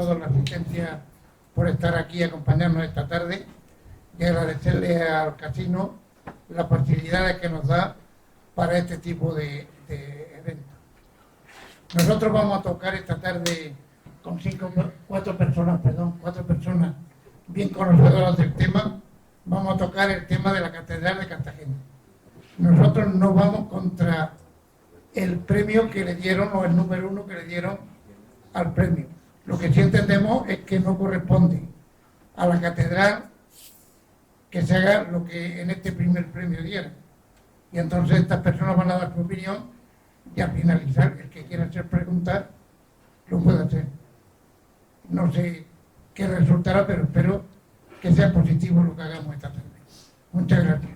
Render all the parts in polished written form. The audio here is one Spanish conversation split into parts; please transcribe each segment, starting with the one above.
todos la asistencia por estar aquí y acompañarnos esta tarde y agradecerle al casino las facilidades que nos da para este tipo de eventos. Nosotros vamos a tocar esta tarde con cuatro personas bien conocedoras del tema. Vamos a tocar el tema de la Catedral de Cartagena. Nosotros no vamos contra el premio que le dieron o el número 1 que le dieron al premio. Lo que sí entendemos es que no corresponde a la catedral que se haga lo que en este primer premio dieron. Y entonces estas personas van a dar su opinión y al finalizar el que quiera hacer preguntas lo puede hacer. No sé qué resultará, pero espero que sea positivo lo que hagamos esta tarde. Muchas gracias.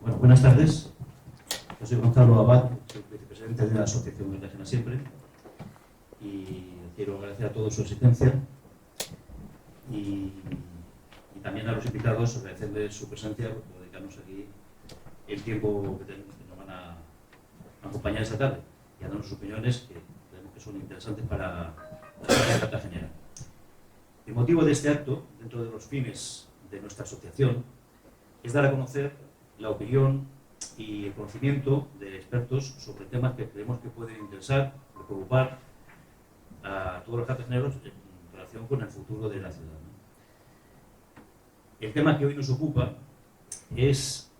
Bueno, buenas tardes. Yo soy Gonzalo Abad, soy vicepresidente de la Asociación Cartagena Siempre y quiero agradecer a todos su asistencia y también a los invitados agradecerles su presencia por dedicarnos aquí el tiempo que nos van a acompañar esta tarde y a darnos sus opiniones que creemos que son interesantes para la sociedad cartagenera. El motivo de este acto, dentro de los fines de nuestra asociación, es dar a conocer la opinión y el conocimiento de expertos sobre temas que creemos que pueden interesar o preocupar a todos los cartageneros en relación con el futuro de la ciudad. El tema que hoy nos ocupa es,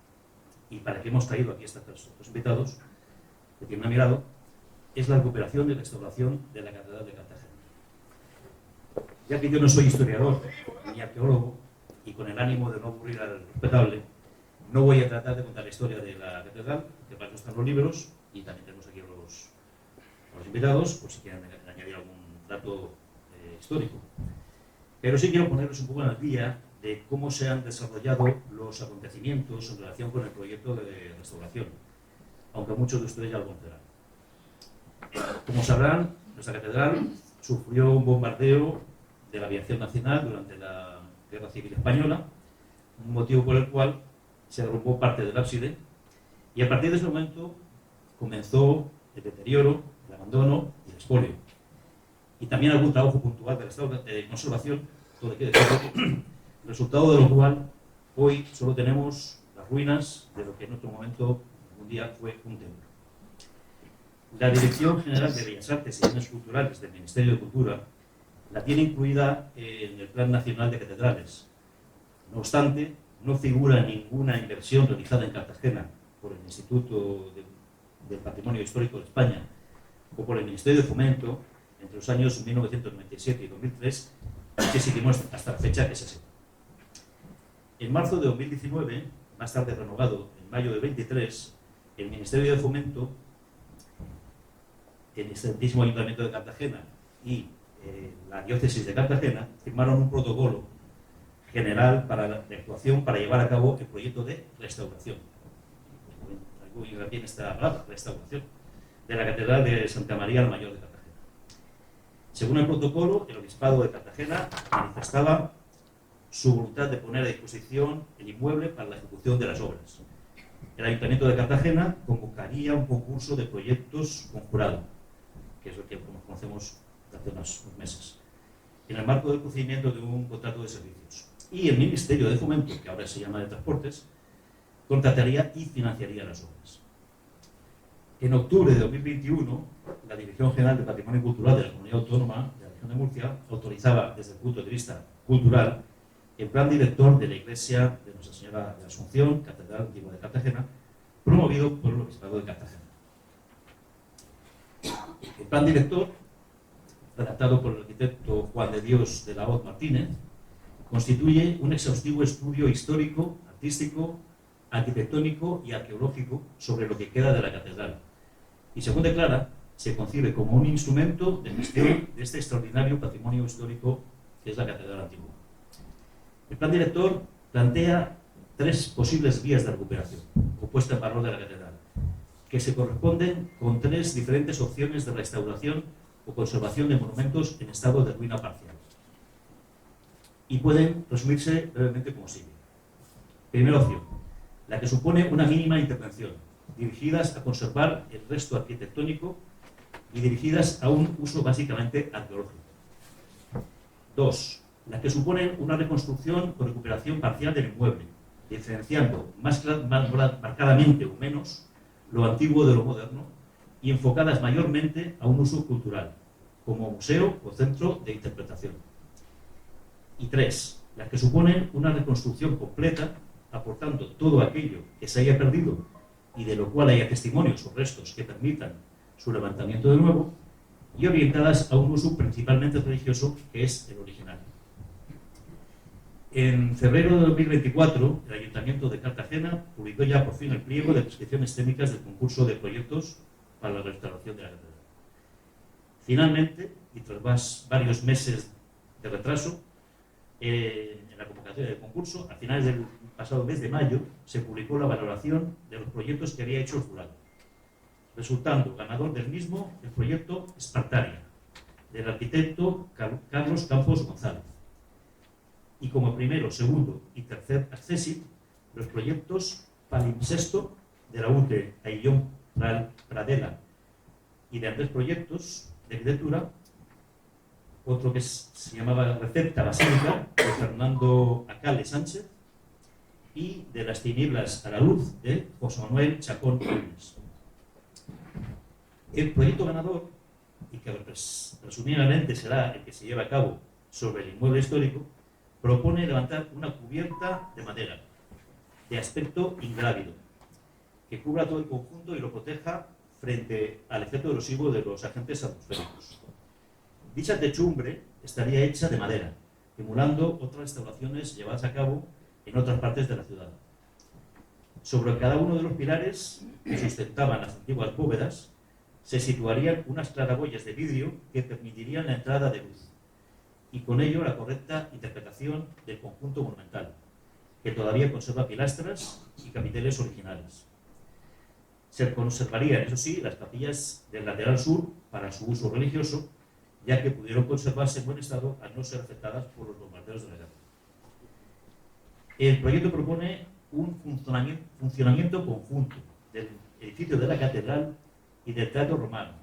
y para que hemos traído aquí a estos invitados, que tienen una mirada, es la recuperación y restauración de la Catedral de Cartagena. Ya que yo no soy historiador ni arqueólogo, y con el ánimo de no aburrir al respetable, no voy a tratar de contar la historia de la catedral, que para eso están los libros, y también tenemos aquí a los invitados, por si quieren añadir algún dato histórico. Pero sí quiero ponerles un poco en la guía de cómo se han desarrollado los acontecimientos en relación con el proyecto de restauración, aunque muchos de ustedes ya lo conocerán. Como sabrán, nuestra catedral sufrió un bombardeo de la aviación nacional durante la Guerra Civil Española, un motivo por el cual se derrumbó parte del ábside y a partir de ese momento comenzó el deterioro, el abandono y el expolio. Y también algún trabajo puntual de conservación, todo hay que decirlo, resultado de lo cual hoy solo tenemos las ruinas de lo que en otro momento, un día, fue un templo. La Dirección General de Bellas Artes y Bienes Culturales del Ministerio de Cultura la tiene incluida en el Plan Nacional de Catedrales. No obstante, no figura ninguna inversión realizada en Cartagena por el Instituto del Patrimonio Histórico de España o por el Ministerio de Fomento entre los años 1997 y 2003, que seguimos hasta la fecha que se sepa. En marzo de 2019, más tarde renovado en mayo de 23, el Ministerio de Fomento, el excelentísimo Ayuntamiento de Cartagena y la Diócesis de Cartagena firmaron un protocolo general para la actuación para llevar a cabo el proyecto de restauración. Algo hincapié en esta palabra, restauración, de la Catedral de Santa María la Mayor de Cartagena. Según el protocolo, el Obispado de Cartagena manifestaba su voluntad de poner a disposición el inmueble para la ejecución de las obras. El Ayuntamiento de Cartagena convocaría un concurso de proyectos con jurado, que es lo que conocemos hace unos meses, en el marco del procedimiento de un contrato de servicios. Y el Ministerio de Fomento, que ahora se llama de Transportes, contrataría y financiaría las obras. En octubre de 2021, la Dirección General de Patrimonio Cultural de la Comunidad Autónoma de la Región de Murcia autorizaba, desde el punto de vista cultural, el plan director de la Iglesia de Nuestra Señora de la Asunción, Catedral Antigua de Cartagena, promovido por el Obispado de Cartagena. El plan director, redactado por el arquitecto Juan de Dios de la Hoz Martínez, constituye un exhaustivo estudio histórico, artístico, arquitectónico y arqueológico sobre lo que queda de la catedral. Y según declara, se concibe como un instrumento de gestión de este extraordinario patrimonio histórico que es la Catedral Antigua. El plan director plantea 3 posibles vías de recuperación o puesta en valor de la catedral, que se corresponden con 3 diferentes opciones de restauración o conservación de monumentos en estado de ruina parcial. y pueden resumirse brevemente como sigue. Primera opción, la que supone una mínima intervención, dirigidas a conservar el resto arquitectónico y dirigidas a un uso básicamente arqueológico. 2. Las que suponen una reconstrucción o recuperación parcial del inmueble, diferenciando más marcadamente o menos lo antiguo de lo moderno y enfocadas mayormente a un uso cultural, como museo o centro de interpretación. Y 3. Las que suponen una reconstrucción completa, aportando todo aquello que se haya perdido y de lo cual haya testimonios o restos que permitan su levantamiento de nuevo, y orientadas a un uso principalmente religioso, que es el original. En febrero de 2024, el Ayuntamiento de Cartagena publicó ya por fin el pliego de prescripciones técnicas del concurso de proyectos para la restauración de la catedral. Finalmente, y tras varios meses de retraso, en la convocatoria del concurso, a finales del pasado mes de mayo, se publicó la valoración de los proyectos que había hecho el jurado, resultando ganador del mismo el proyecto Espartaria, del arquitecto Carlos Campos González. Y como primero, segundo y tercer accésit, los proyectos Palimpsesto, de la UTE Aillón Pradela y de Andrés Proyectos de Arquitectura, otro que se llamaba Recepta Basílica, de Fernando Acale Sánchez, y de Las Tinieblas a la Luz, de José Manuel Chacón Gómez. El proyecto ganador, y que presumiblemente será el que se lleve a cabo sobre el inmueble histórico, propone levantar una cubierta de madera, de aspecto ingrávido, que cubra todo el conjunto y lo proteja frente al efecto erosivo de los agentes atmosféricos. Dicha techumbre estaría hecha de madera, emulando otras restauraciones llevadas a cabo en otras partes de la ciudad. Sobre cada uno de los pilares que sustentaban las antiguas bóvedas se situarían unas claraboyas de vidrio que permitirían la entrada de luz y con ello la correcta interpretación del conjunto monumental, que todavía conserva pilastras y capiteles originales. Se conservarían, eso sí, las capillas del lateral sur para su uso religioso, ya que pudieron conservarse en buen estado al no ser afectadas por los bombardeos de la guerra. El proyecto propone un funcionamiento conjunto del edificio de la catedral y del teatro romano,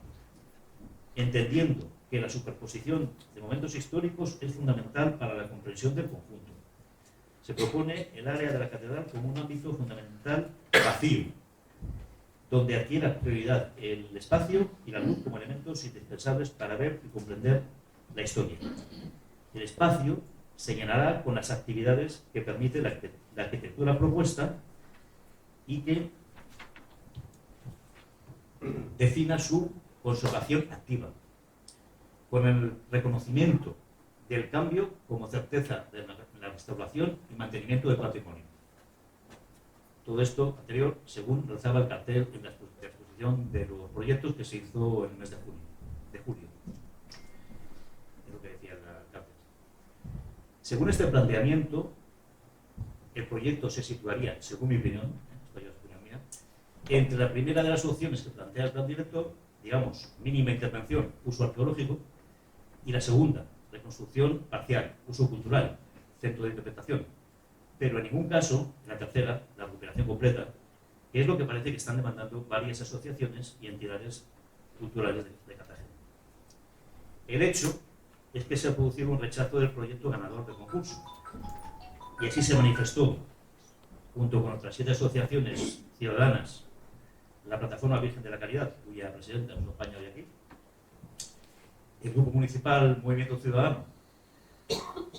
entendiendo que la superposición de momentos históricos es fundamental para la comprensión del conjunto. Se propone el área de la catedral como un ámbito fundamental vacío, donde adquiere prioridad el espacio y la luz como elementos indispensables para ver y comprender la historia. El espacio se llenará con las actividades que permite la arquitectura propuesta y que defina su conservación activa, con el reconocimiento del cambio como certeza de la restauración y mantenimiento del patrimonio. Todo esto anterior, según rezaba el cartel en la exposición de los proyectos que se hizo en el mes de julio. Es lo que decía el cartel. Según este planteamiento, el proyecto se situaría, según mi opinión, esto ya es opinión mía, entre la primera de las opciones que plantea el plan director, digamos, mínima intervención, uso arqueológico, y la segunda, reconstrucción parcial, uso cultural, centro de interpretación. Pero en ningún caso, en la tercera, la recuperación completa, que es lo que parece que están demandando varias asociaciones y entidades culturales de Cartagena. El hecho es que se ha producido un rechazo del proyecto ganador del concurso, y así se manifestó, junto con otras 7 asociaciones ciudadanas, la Plataforma Virgen de la Caridad, cuya presidenta nos acompaña hoy aquí, el Grupo Municipal Movimiento Ciudadano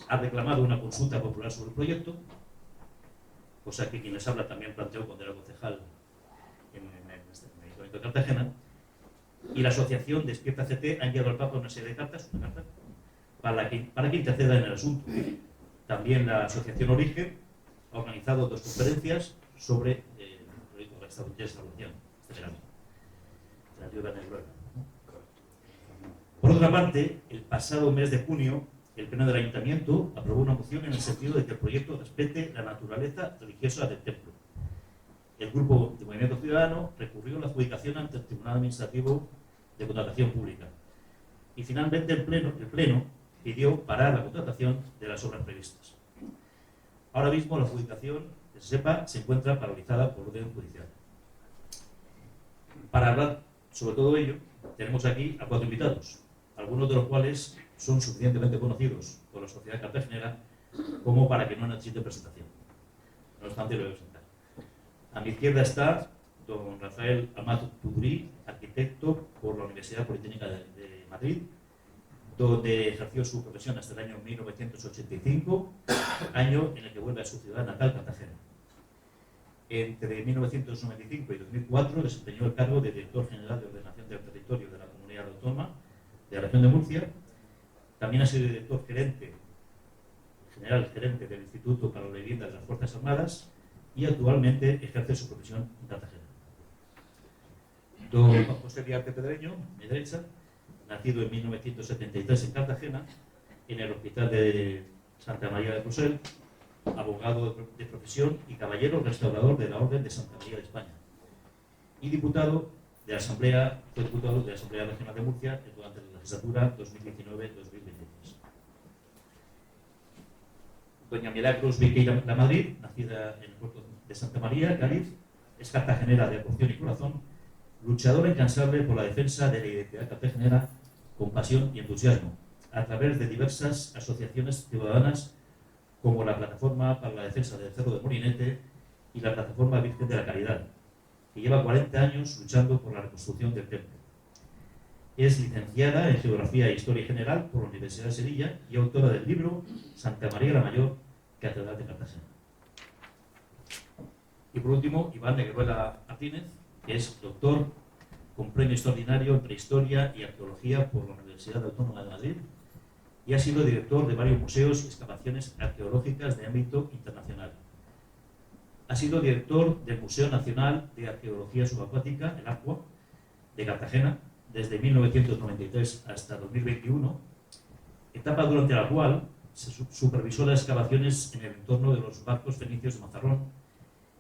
ha reclamado una consulta popular sobre el proyecto, cosa que quien les habla también planteó cuando era concejal en el Ayuntamiento de Cartagena, y la asociación Despierta CT ha enviado al Papa una serie de cartas, para que interceda en el asunto. También la asociación Origen ha organizado 2 conferencias sobre el proyecto de restauración este verano, la ayuda en el rueda. Por otra parte, el pasado mes de junio, el Pleno del Ayuntamiento aprobó una moción en el sentido de que el proyecto respete la naturaleza religiosa del templo. El Grupo de Movimiento Ciudadano recurrió a la adjudicación ante el Tribunal Administrativo de Contratación Pública. Y finalmente el Pleno pidió parar la contratación de las obras previstas. Ahora mismo la adjudicación, que se sepa, se encuentra paralizada por orden judicial. Para hablar sobre todo ello, tenemos aquí a 4 invitados, algunos de los cuales son suficientemente conocidos por la sociedad cartagenera como para que no necesite presentación. No obstante, lo voy a presentar. A mi izquierda está don Rafael Amat Tudurí, arquitecto por la Universidad Politécnica de Madrid, donde ejerció su profesión hasta el año 1985, año en el que vuelve a su ciudad natal, Cartagena. Entre 1995 y 2004 desempeñó el cargo de Director General de Ordenación del Territorio de la Comunidad Autónoma de la Región de Murcia. También ha sido director general gerente del Instituto para la Vivienda de las Fuerzas Armadas y actualmente ejerce su profesión en Cartagena. Don Juan José Viarte Pedreño, a mi derecha, nacido en 1973 en Cartagena, en el Hospital de Santa María de Rossell, abogado de profesión y caballero restaurador de la Orden de Santa María de España, y diputado de la Asamblea, fue diputado de la Asamblea Regional de Murcia durante la legislatura 2019-2023. Doña Milagros Viqueira La Madrid, nacida en el puerto de Santa María, Cádiz, es cartagenera de adopción y corazón, luchadora incansable por la defensa de la identidad cartagenera con pasión y entusiasmo, a través de diversas asociaciones ciudadanas como la Plataforma para la Defensa del Cerro de Molinete y la Plataforma Virgen de la Caridad, que lleva 40 años luchando por la reconstrucción del templo. Es licenciada en Geografía e Historia General por la Universidad de Sevilla y autora del libro Santa María la Mayor, Catedral de Cartagena. Y por último, Iván Negueruela Martínez, que es doctor con premio extraordinario en Prehistoria y Arqueología por la Universidad Autónoma de Madrid y ha sido director de varios museos y excavaciones arqueológicas de ámbito internacional. Ha sido director del Museo Nacional de Arqueología Subacuática, el ACUA, de Cartagena, desde 1993 hasta 2021, etapa durante la cual se supervisó las excavaciones en el entorno de los barcos fenicios de Mazarrón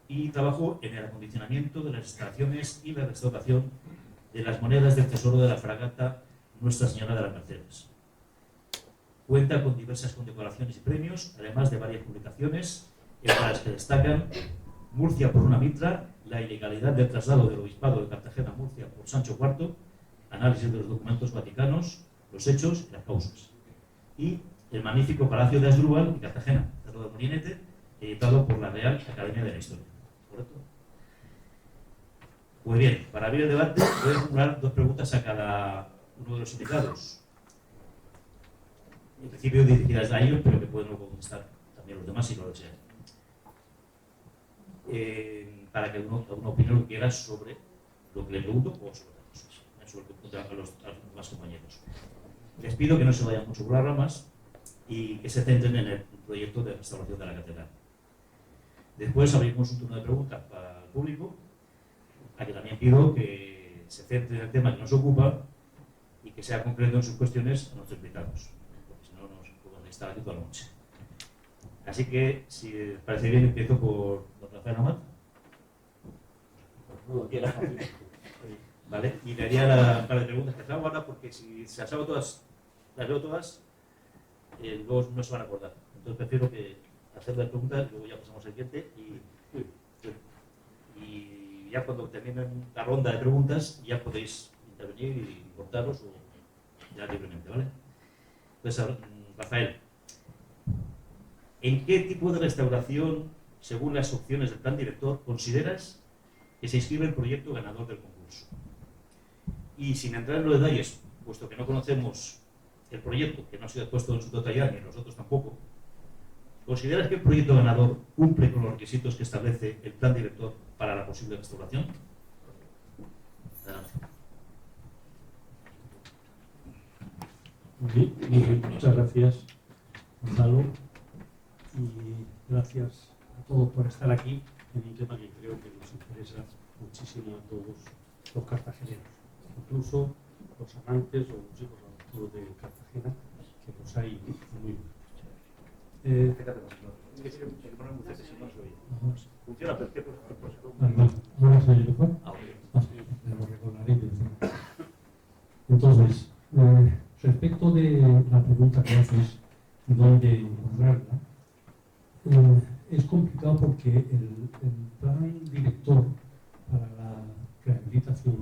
y trabajó en el acondicionamiento de las instalaciones y la restauración de las monedas del tesoro de la fragata Nuestra Señora de las Mercedes. Cuenta con diversas condecoraciones y premios, además de varias publicaciones, entre las que destacan Murcia por una mitra, la ilegalidad del traslado del obispado de Cartagena a Murcia por Sancho IV, análisis de los documentos vaticanos, los hechos y las causas. Y el magnífico Palacio de Asdrúbal en Cartagena, Cerro de Molinete, editado por la Real Academia de la Historia. ¿Correcto? Pues bien, para abrir el debate voy a formular 2 preguntas a cada uno de los invitados. En principio dirigidas a ellos, pero que pueden luego contestar también los demás si lo desean. Para que uno opine lo que quiera sobre lo que le pregunto o sobre las cosas, sobre lo que pregunto a los demás compañeros. Les pido que no se vayan mucho por las ramas y que se centren en el proyecto de restauración de la catedral. Después abrimos un turno de preguntas para el público, a que también pido que se centre en el tema que nos ocupa y que sea concreto en sus cuestiones a nuestros invitados, porque si no nos podemos estar aquí toda la noche. Así que, si les parece bien, empiezo por don Rafael Amat. Vale, y le haría la par de preguntas que hago ahora, porque si se las hago todas, las veo todas, luego no se van a acordar. Entonces prefiero que hacer las preguntas, luego ya pasamos al siguiente y ya cuando terminen la ronda de preguntas ya podéis intervenir y cortaros o ya libremente, ¿vale? Entonces, Rafael, ¿en qué tipo de restauración, según las opciones del plan director, consideras que se inscribe el proyecto ganador del concurso? Y sin entrar en los detalles, puesto que no conocemos el proyecto, que no ha sido expuesto en su totalidad, ni nosotros tampoco, ¿consideras que el proyecto ganador cumple con los requisitos que establece el plan director para la posible restauración? Adelante. Muy bien, muchas gracias, Gonzalo, y gracias a todos por estar aquí en un tema que creo que nos interesa muchísimo a todos los cartageneros, incluso los amantes o los hijos adoptivos de Cartagena, que los hay muy buenos. Funciona perfecto. ¿No se oye mejor? Entonces, Respecto de la pregunta que haces y dónde encontrarla, es complicado porque el plan director para la rehabilitación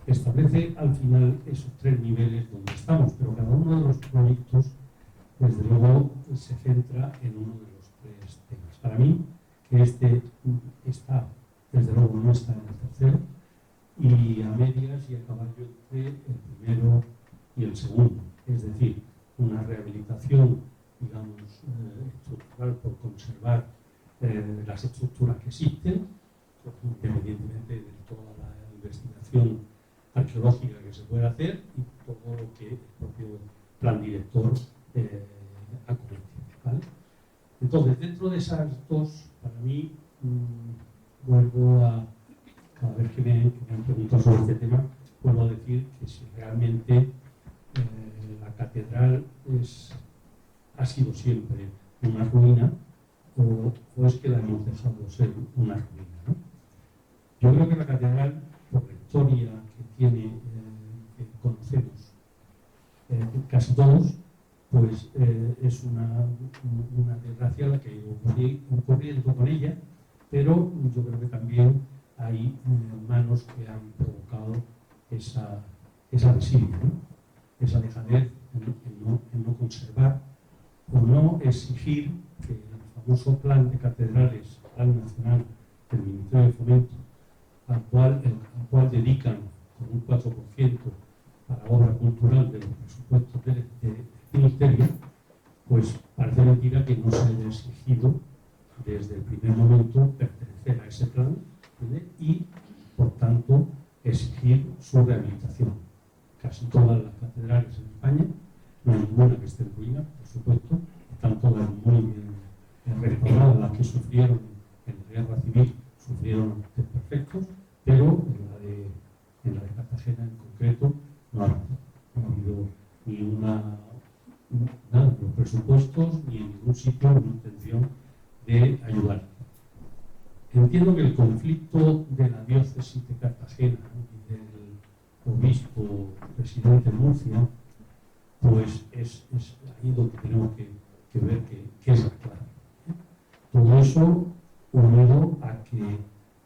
establece al final esos 3 niveles donde estamos, pero cada uno de los proyectos, desde luego, se centra en uno de los 3 temas. Para mí, que este está, desde luego, no está en el tercero, y a medias y a caballo entre el primero y el segundo. Es decir, una rehabilitación, digamos, estructural por conservar las estructuras que existen, independientemente de toda la investigación arqueológica que se puede hacer y todo lo que el propio plan director acomete, ¿vale? Entonces, dentro de esas 2, para mí, vuelvo a, cada vez que me han preguntado sobre este tema, vuelvo a decir que si realmente la catedral ha sido siempre una ruina o es que la hemos dejado ser una ruina, ¿no? Yo creo que la catedral, por la historia que tiene, que conocemos casi todos, pues es una desgracia la que ha ido ocurriendo con ella, pero yo creo que también hay manos que han provocado esa desidia, ¿no? Esa dejadez en no conservar o no exigir que el famoso plan de catedrales, plan nacional del Ministerio de Fomento, al cual dedican con un 4% para obra cultural de los presupuestos del Ministerio, pues parece mentira que no se haya exigido desde el primer momento pertenecer a ese plan, ¿vale? Y, por tanto, exigir su rehabilitación. Casi todas las catedrales en España, no hay ninguna que esté en ruina, por supuesto, están todas muy bien restauradas. Las que sufrieron en la guerra civil sufrieron desperfectos, pero en la de Cartagena en concreto no ha habido ni nada de los presupuestos ni en ningún sitio una intención de ayudar. Entiendo que el conflicto de la diócesis de Cartagena y del obispo presidente de Murcia, pues es ahí donde tenemos que ver qué es la clave. Todo eso unido a que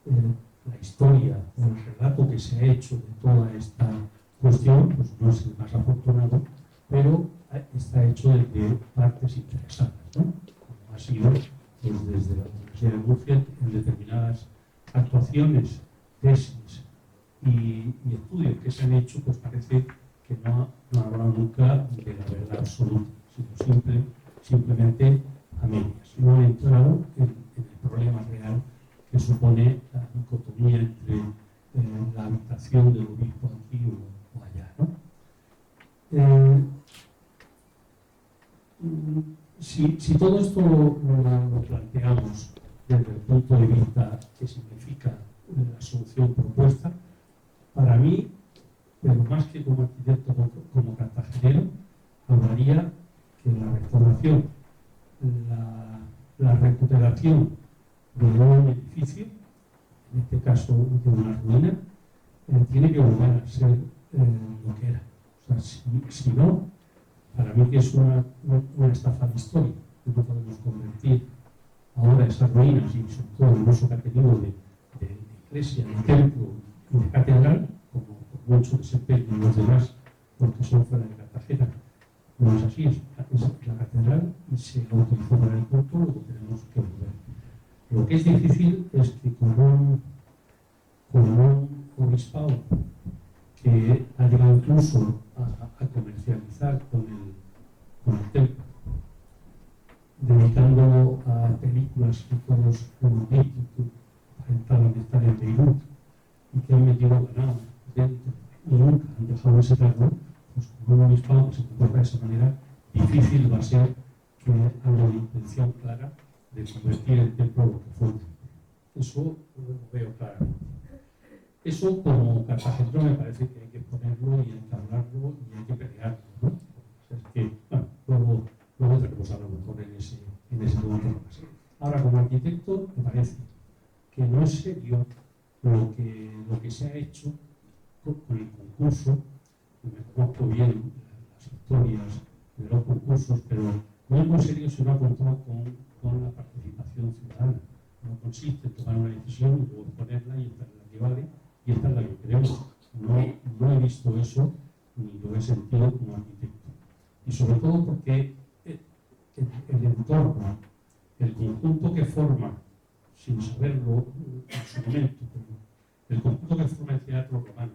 la historia o el relato que se ha hecho de toda esta cuestión, pues no es el más afortunado, pero está hecho de partes interesadas, ¿no? Como ha sido pues, desde la Universidad de Murcia en determinadas actuaciones, tesis y estudios que se han hecho, pues parece que no ha hablado nunca de la verdad absoluta, sino simplemente a medias. No ha entrado en el problema real que supone la dicotomía entre la habitación del obispo aquí o allá, ¿no? Si todo esto lo planteamos desde el punto de vista que significa la solución propuesta, para mí, pero más que como arquitecto, como cartagenero, hablaría que la restauración, la recuperación de un edificio, en este caso de una ruina, tiene que volver a ser lo que era. O sea, si no, para mí que es una estafa de historia. No podemos convertir ahora esas ruinas y sobre todo el uso que ha tenido de iglesia, de templo y de catedral, como por mucho que se empeñen los demás porque son fuera de Cartagena. No es así, es la catedral y se la utilizó para el culto, luego tenemos que volver. Lo que es difícil es que con un obispado que ha llegado incluso a comercializar con el templo, dedicándolo a películas que todos hemos visto, que aparentaban estar en Beirut y que han metido ganado dentro y nunca han dejado ese cargo, pues como un obispado que se comporta de esa manera, difícil va a ser que haya una intención clara de convertir el templo en lo que fue. Eso lo veo claramente. Eso como cartagenero me parece que hay que ponerlo y hay que hablarlo y hay que pelearlo, ¿no? Es que, bueno, luego tenemos a lo mejor en ese momento más. Ahora, como arquitecto, me parece que no es serio lo que se ha hecho con el concurso me conozco bien las historias de los concursos, pero no es muy serio si no ha contado con la participación ciudadana. No consiste en tomar una decisión y luego ponerla y esta es la que vale y esta es la que queremos. No he visto eso ni lo he sentido como arquitecto. Y sobre todo porque el entorno, el conjunto que forma, sin saberlo en su momento, el conjunto que forma el teatro romano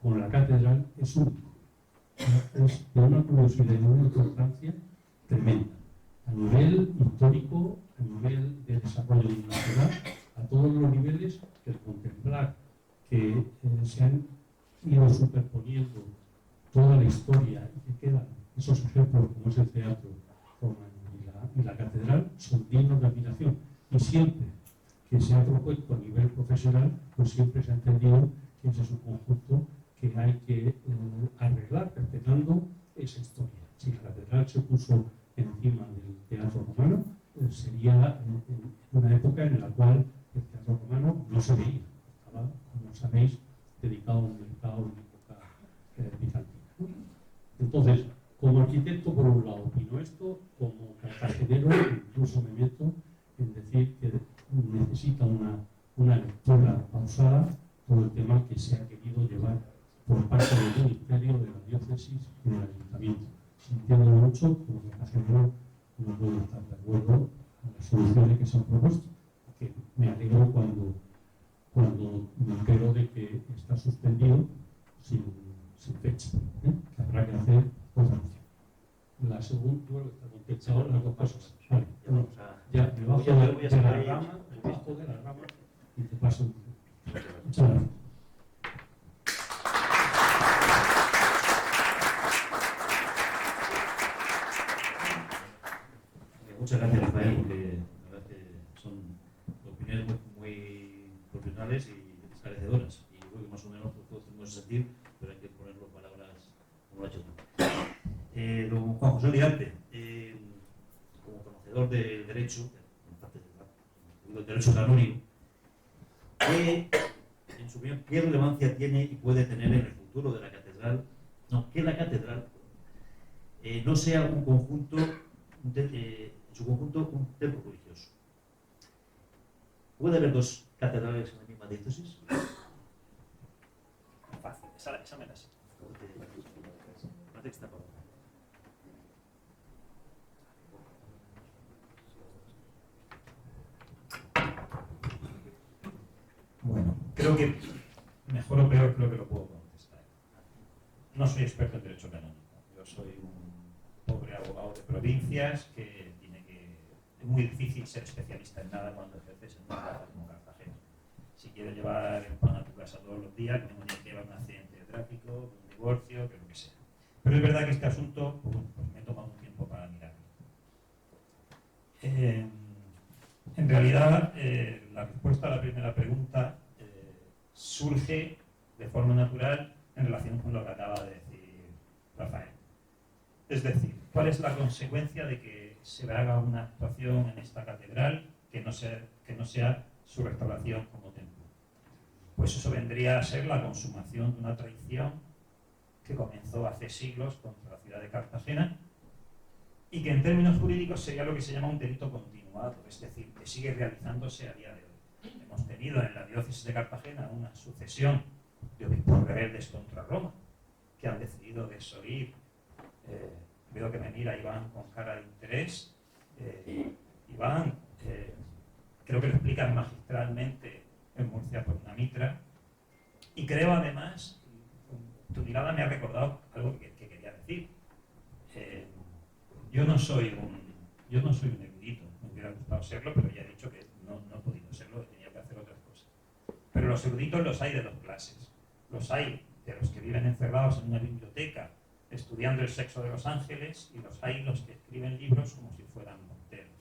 con la catedral es único. Es de una curiosidad y de una importancia tremenda, a nivel histórico, a nivel de desarrollo de una ciudad, a todos los niveles, que el contemplar que se han ido superponiendo toda la historia y que quedan esos ejemplos como es el teatro romano y la catedral son dignos de admiración. Y siempre que se ha propuesto a nivel profesional, pues siempre se ha entendido que ese es un conjunto que hay que arreglar, respetando esa historia. Si la catedral se puso encima del teatro romano, sería en una época en la cual el teatro romano no se veía. Estaba, como sabéis, dedicado a un mercado en época bizantina, ¿no? Entonces, como arquitecto, por un lado, opino esto, como cartagenero, incluso me meto en decir que necesita una lectura pausada todo el tema que se ha querido llevar por parte del Ministerio, de la Diócesis y del Ayuntamiento. Sintiendo mucho, como cartagenero no puedo estar de acuerdo con las soluciones que se han propuesto, que me alegro cuando me entero de que está suspendido sin fecha, que habrá que hacer otra opción. La segunda, bueno, está contestado las dos cosas. Vale, ya me bajo de la rama y te paso un poco. Muchas gracias. Muchas gracias, Rafael, porque la verdad es que son opiniones muy profesionales y esclarecedoras. Y yo creo que más o menos todos tenemos ese sentir, pero hay que ponerlo en palabras como lo ha hecho tú. Don Juan José Liarte, como conocedor del derecho, en parte del derecho canónico, en su opinión, ¿qué relevancia tiene y puede tener en el futuro de la catedral? No, que la catedral no sea un conjunto, en su conjunto, un templo religioso. ¿Puede haber dos catedrales en la misma diócesis? Fácil, esa me la sé. Bueno, creo que mejor o peor creo que lo puedo contestar. No soy experto en derecho canónico. Yo soy un pobre abogado de provincias que tiene que... Es muy difícil ser especialista en nada cuando ejerces en una plaza como Cartagena. Si quieres llevar el pan a tu casa todos los días, que no tienes que llevar un accidente de tráfico, un divorcio, que lo que sea. Pero es verdad que este asunto, pues me he tomado un tiempo para mirarlo. En realidad, la respuesta a la primera pregunta surge de forma natural en relación con lo que acaba de decir Rafael. Es decir, ¿cuál es la consecuencia de que se haga una actuación en esta catedral que no sea su restauración como templo? Pues eso vendría a ser la consumación de una traición que comenzó hace siglos contra la ciudad de Cartagena y que en términos jurídicos sería lo que se llama un delito continuado, es decir, que sigue realizándose a día de hoy. Hemos tenido en la diócesis de Cartagena una sucesión de obispos rebeldes contra Roma que han decidido desoír. Veo que me mira Iván con cara de interés. Iván, creo que lo explican magistralmente en Murcia por una mitra, y creo además, tu mirada me ha recordado algo que quería decir. Yo no soy un erudito, me hubiera gustado serlo, pero ya he dicho que no he podido serlo, he tenido que hacer otras cosas. Pero los eruditos los hay de dos clases. Los hay de los que viven encerrados en una biblioteca estudiando el sexo de los ángeles, y los hay los que escriben libros como si fueran morteros.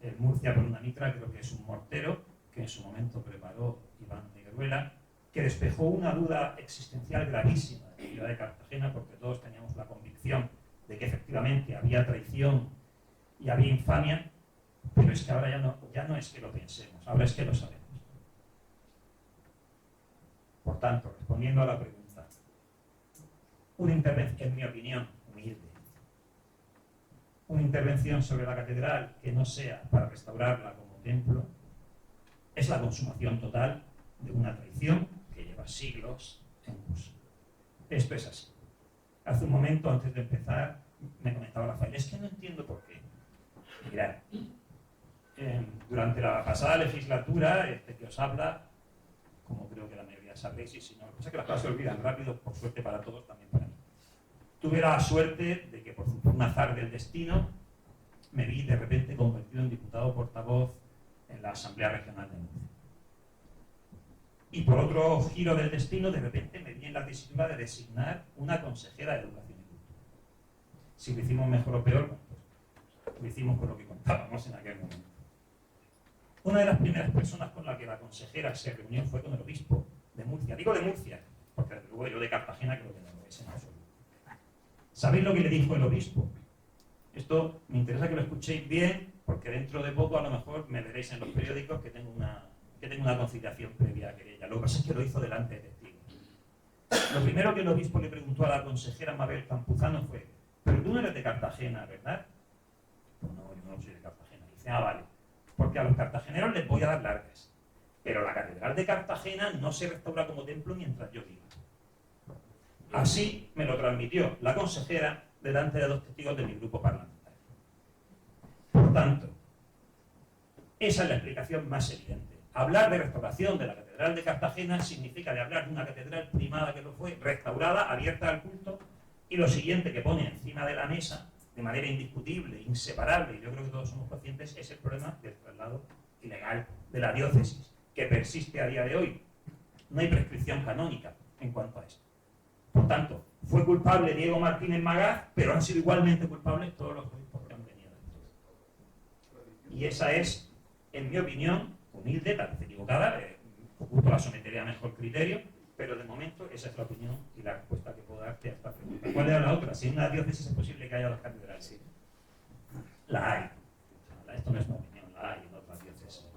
El Murcia por una mitra creo que es un mortero que en su momento preparó Iván Negruela, que despejó una duda existencial gravísima en la ciudad de Cartagena, porque todos teníamos la convicción de que efectivamente había traición y había infamia, pero es que ahora ya no es que lo pensemos, ahora es que lo sabemos. Por tanto, respondiendo a la pregunta, una intervención, en mi opinión, humilde, una intervención sobre la catedral que no sea para restaurarla como templo, es la consumación total de una tradición que lleva siglos en curso. Esto es así. Hace un momento, antes de empezar, me comentaba Rafael, es que no entiendo por qué. Mirad, durante la pasada legislatura, este que os habla, como creo que la mayoría sabréis, y si no, cosa que las cosas se olvidan rápido, por suerte para todos, también para mí. Tuve la suerte de que por un azar del destino me vi de repente convertido en diputado portavoz en la Asamblea Regional de Murcia. Y por otro giro del destino, de repente me vi en la tesitura de designar una consejera de Educación y Cultura. Si lo hicimos mejor o peor, pues lo hicimos con lo que contábamos en aquel momento. Una de las primeras personas con la que la consejera se reunió fue con el obispo de Murcia. Digo de Murcia, porque desde luego yo de Cartagena creo que no lo es en absoluto. ¿Sabéis lo que le dijo el obispo? Esto me interesa que lo escuchéis bien, porque dentro de poco a lo mejor me veréis en los periódicos que tengo una conciliación previa a querella. Lo que pasa es que lo hizo delante de testigos. Lo primero que el obispo le preguntó a la consejera Mabel Campuzano fue: pero tú no eres de Cartagena, ¿verdad? Pues no, yo no soy de Cartagena. Y dice, vale, porque a los cartageneros les voy a dar largas, pero la catedral de Cartagena no se restaura como templo mientras yo viva. Así me lo transmitió la consejera delante de 2 testigos de mi grupo parlamentario. Por tanto, esa es la explicación más evidente. Hablar de restauración de la catedral de Cartagena significa de hablar de una catedral primada que lo fue, restaurada, abierta al culto, y lo siguiente que pone encima de la mesa, de manera indiscutible, inseparable, y yo creo que todos somos conscientes, es el problema del traslado ilegal de la diócesis, que persiste a día de hoy. No hay prescripción canónica en cuanto a esto. Por tanto, fue culpable Diego Martínez Magaz, pero han sido igualmente culpables todos los obispos que han venido después. Y esa es, en mi opinión, humilde, tal vez equivocada, oculto la someteré a mejor criterio, pero de momento esa es la opinión y la respuesta que puedo darte a esta pregunta. ¿Cuál era la otra? Si en una diócesis es posible que haya 2 catedrales. Sí. La hay. Esto no es una opinión, la hay en otras diócesis.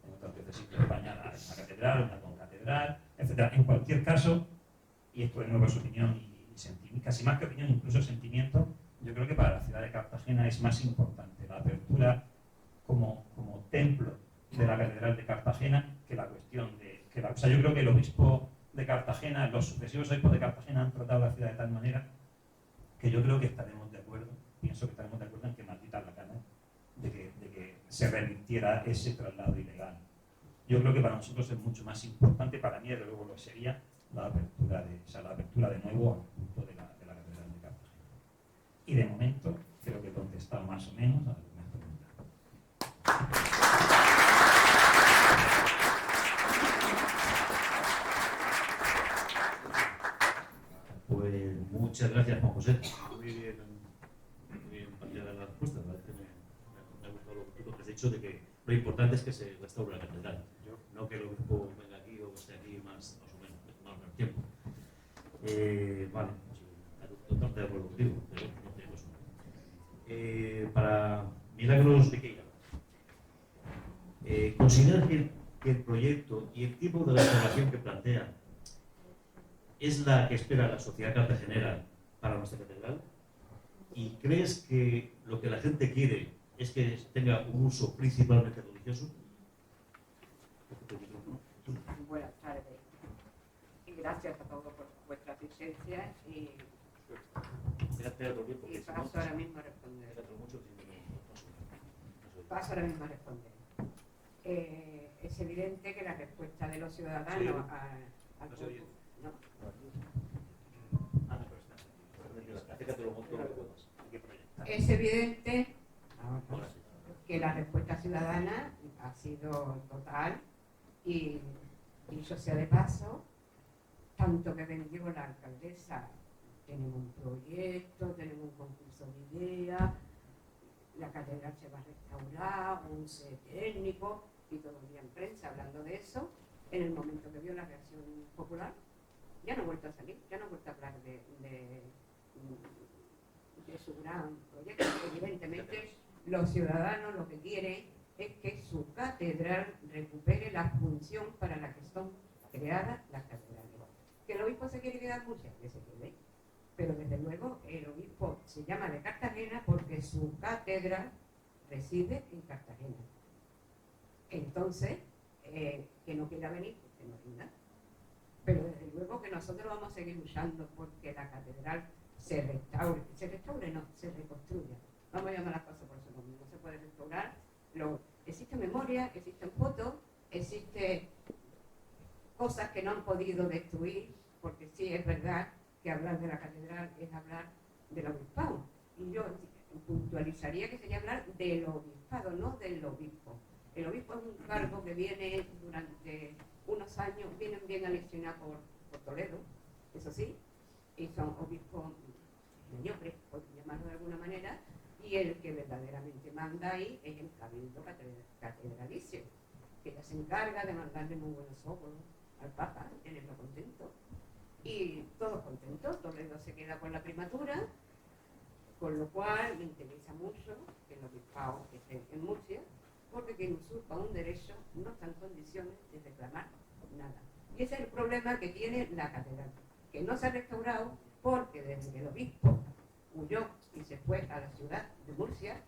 En otras diócesis de España la hay. Una catedral, una concatedral, etc. En cualquier caso, y esto de nuevo es opinión y casi más que opinión, incluso sentimiento, yo creo que para la ciudad de Cartagena es más importante la apertura como templo de la catedral de Cartagena que la cuestión de... O sea, yo creo que el obispo de Cartagena, los sucesivos obispos de Cartagena han tratado la ciudad de tal manera que yo creo que estaremos de acuerdo, pienso que estaremos de acuerdo en que maldita la gana de que se revirtiera ese traslado ilegal. Yo creo que para nosotros es mucho más importante, para mí desde luego lo sería, la apertura de nuevo al punto de la catedral de Cartagena. Y de momento creo que he contestado más o menos a lo que me has preguntado. Pues muchas gracias, Juan José. Muy bien planteada la respuesta. La verdad es que me ha gustado lo que has dicho de que lo importante es que se restaure la catedral, no que el obispo venga aquí o esté aquí más o menos tiempo. Vale, totalmente de acuerdo contigo, pero no tenemos para Milagros Viqueira, ¿consideras que el proyecto y el tipo de restauración que plantea es la que espera la sociedad cartagenera para nuestra catedral? ¿Y crees que lo que la gente quiere es que tenga un uso principalmente religioso? Buenas tardes. Y gracias a todos por vuestra asistencia y paso ahora mismo a responder. Es evidente que la respuesta de los ciudadanos es evidente que la respuesta ciudadana ha sido total y dicho sea de paso, tanto que vendió la alcaldesa, tenemos un proyecto, tenemos un concurso de ideas, la catedral se va a restaurar, un set técnico, y todo el día en prensa hablando de eso. En el momento que vio la reacción popular, ya no ha vuelto a salir, ya no ha vuelto a hablar de su gran proyecto. Evidentemente, los ciudadanos lo que quieren es que su catedral recupere la función para la que son creadas las catedrales. Que el obispo se quiere quedar muchas, que se quede. pero desde luego el obispo se llama de Cartagena porque su cátedra reside en Cartagena. Entonces, que no quiera venir, que no venga. Pero desde luego que nosotros vamos a seguir luchando porque la catedral se restaure no, se reconstruya. Vamos a llamar las cosas por su nombre, no se puede restaurar. Existe memoria, existen fotos, existen cosas que no han podido destruir, porque sí es verdad que hablar de la catedral es hablar del obispado. Y yo puntualizaría que sería hablar del obispado, no del obispo. El obispo es un cargo que viene durante unos años, vienen bien aleccionados por Toledo, eso sí, y son obispos mediocres, por llamarlo de alguna manera, y el que verdaderamente manda ahí es el cabildo catedralicio, que ya se encarga de mandarle muy buenos ojos al Papa, tenerlo contento. Y todos contentos, Toledo se queda con la primatura, con lo cual me interesa mucho que el obispado esté en Murcia, porque quien usurpa un derecho no está en condiciones de reclamar nada. Y ese es el problema que tiene la catedral, que no se ha restaurado porque desde que el obispo huyó y se fue a la ciudad de Murcia,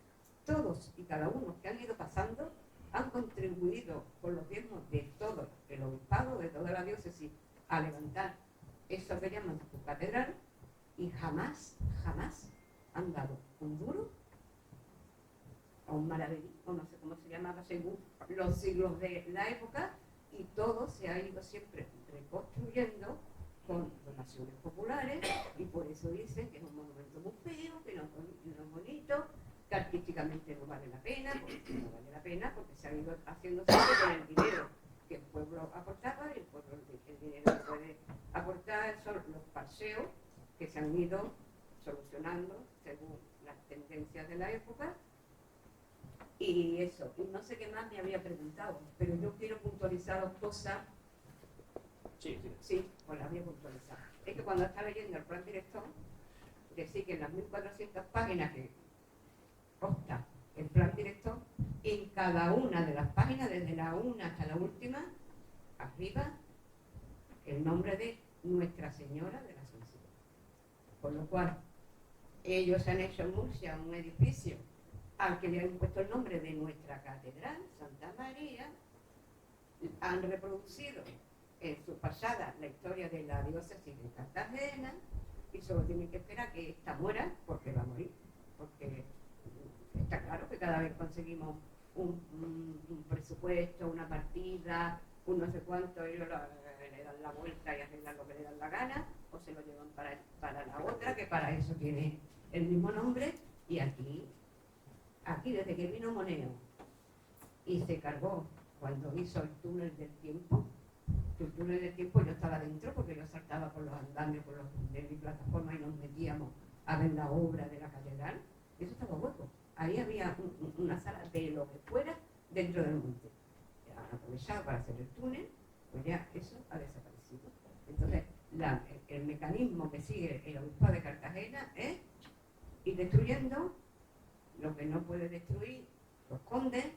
todos y cada uno que han ido pasando han contribuido con los diezmos de todo el obispado, de toda la diócesis, a levantar eso que llaman su catedral, y jamás han dado un duro a un maravedí, o no sé cómo se llamaba según los siglos de la época, y todo se ha ido siempre reconstruyendo con donaciones populares, y por eso dicen que es un monumento muy feo, que no es bonito, que artísticamente no vale la pena, porque no vale la pena, porque se ha ido haciendo siempre con el dinero que el pueblo aportaba, y el dinero que puede aportar son los paseos que se han ido solucionando según las tendencias de la época. Y eso, y no sé qué más me había preguntado, pero yo quiero puntualizar dos cosas. Sí, pues las había puntualizado. Es que cuando estaba leyendo el plan director, decía que en las 1400 páginas que consta el plan director, en cada una de las páginas, desde la una hasta la última, arriba, el nombre de Nuestra Señora de la Asunción. Por lo cual, ellos han hecho en Murcia un edificio al que le han puesto el nombre de nuestra catedral, Santa María, han reproducido en su pasada la historia de la diócesis de Cartagena, y solo tienen que esperar que esta muera, porque va a morir, porque está claro que cada vez conseguimos un presupuesto, una partida, un no sé cuánto, ellos le dan la vuelta y arreglan lo que le dan la gana, o se lo llevan para la otra, que para eso tiene el mismo nombre. Y aquí desde que vino Moneo y se cargó cuando hizo el túnel del tiempo, yo estaba dentro porque yo saltaba por los andamios, por los de mi plataforma, y nos metíamos a ver la obra de la catedral, y eso estaba hueco. Ahí había una sala de lo que fuera dentro del monte. Han aprovechado para hacer el túnel, pues ya eso ha desaparecido. Entonces, el mecanismo que sigue el obispado de Cartagena es ir destruyendo lo que no puede destruir, lo esconde,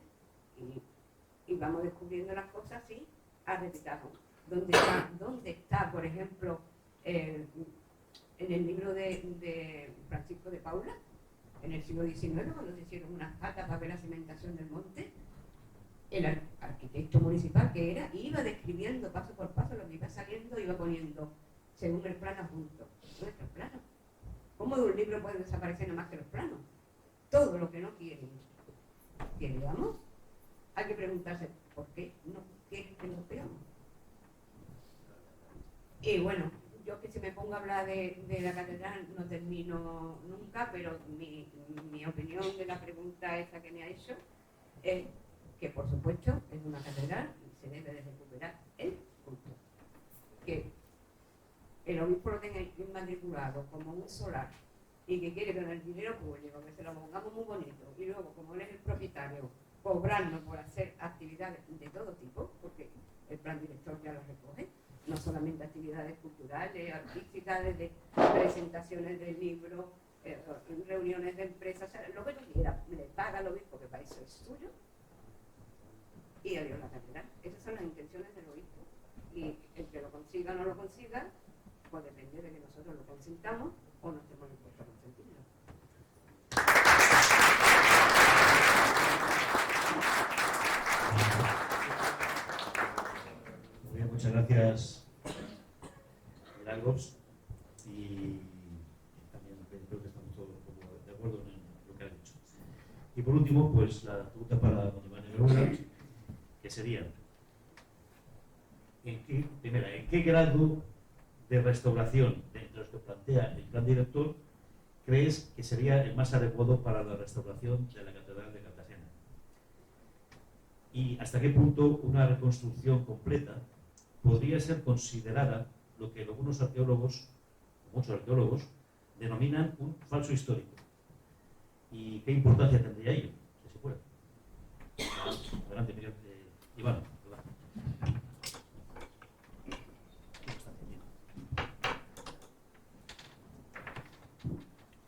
y vamos descubriendo las cosas así a repitajo. ¿Dónde está, por ejemplo, en el libro de Francisco de Paula, en el siglo XIX, cuando se hicieron unas patas para ver la cimentación del monte? El arquitecto municipal que era, iba describiendo paso por paso lo que iba saliendo, iba poniendo según el plano junto. ¿Dónde está el plano? ¿Cómo de un libro pueden desaparecer nada más que los planos? Todo lo que no quieren que veamos, hay que preguntarse por qué no quieren que lo veamos. Y bueno, yo que si me pongo a hablar de la catedral no termino nunca, pero mi opinión de la pregunta esa que me ha hecho es que, por supuesto, es una catedral y se debe de recuperar el culto. Que el obispo lo tenga inmatriculado como un solar y que quiere con el dinero público, que se lo pongamos muy bonito, y luego, como él es el propietario, cobrarnos por hacer actividades de todo tipo, porque el plan director ya lo recoge, no solamente actividades culturales, artísticas, de presentaciones de libros, reuniones de empresas, o sea, lo que quiera, le paga al obispo, que para eso es suyo, y adiós la catedral. Esas son las intenciones del obispo, y el que lo consiga o no lo consiga, pues depende de que nosotros lo consintamos o Y por último, pues la pregunta para don Iván Negrona, que sería, ¿en qué grado de restauración de los que plantea el plan director crees que sería el más adecuado para la restauración de la Catedral de Cartagena? ¿Y hasta qué punto una reconstrucción completa podría ser considerada lo que algunos arqueólogos, muchos arqueólogos, denominan un falso histórico? ¿Y qué importancia tendría ello, si se puede? Adelante, Miguel. Iván.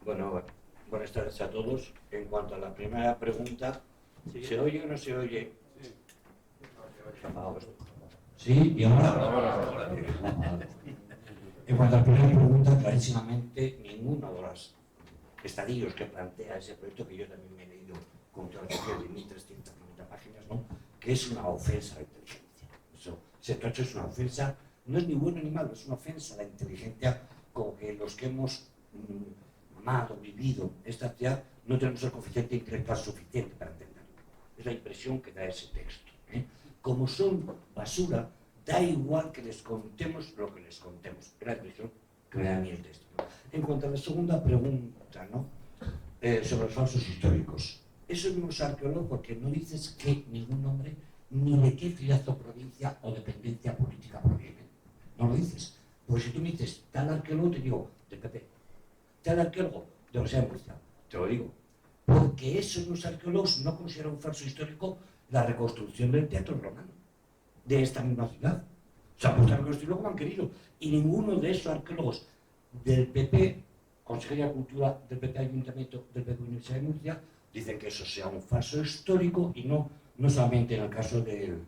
Bueno, buenas tardes a todos. En cuanto a la primera pregunta, ¿se oye o no se oye? Sí, y ahora. En cuanto a la primera pregunta, clarísimamente ninguno de los estadios que plantea ese proyecto, que yo también me he leído con teoría de 1.390 páginas, ¿no?, que es una ofensa a la inteligencia. Eso, ese trocho es una ofensa, no es ni bueno ni malo, es una ofensa a la inteligencia, como que los que hemos amado, vivido esta ciudad, no tenemos el coeficiente intelectual suficiente para entenderlo. Es la impresión que da ese texto, ¿eh? Como son basura, da igual que les contemos lo que les contemos. Es la impresión que me da a mí el texto, ¿no? En cuanto a la segunda pregunta, ¿no?, sobre los falsos históricos, eso no es arqueólogo porque no dices que ningún nombre ni de qué ciudad o provincia o dependencia política proviene. No lo dices. Porque si tú me dices tal arqueólogo, te digo de PP. Tal arqueólogo de Universidad de Murcia. Te lo digo. Porque esos arqueólogos no consideran un falso histórico la reconstrucción del teatro romano de esta misma ciudad. O sea, pues reconstruirlo como han querido. Y ninguno de esos arqueólogos del PP, Consejería de Cultura del PP Ayuntamiento del PP Universidad de Murcia, dicen que eso sea un falso histórico, y no solamente en el caso del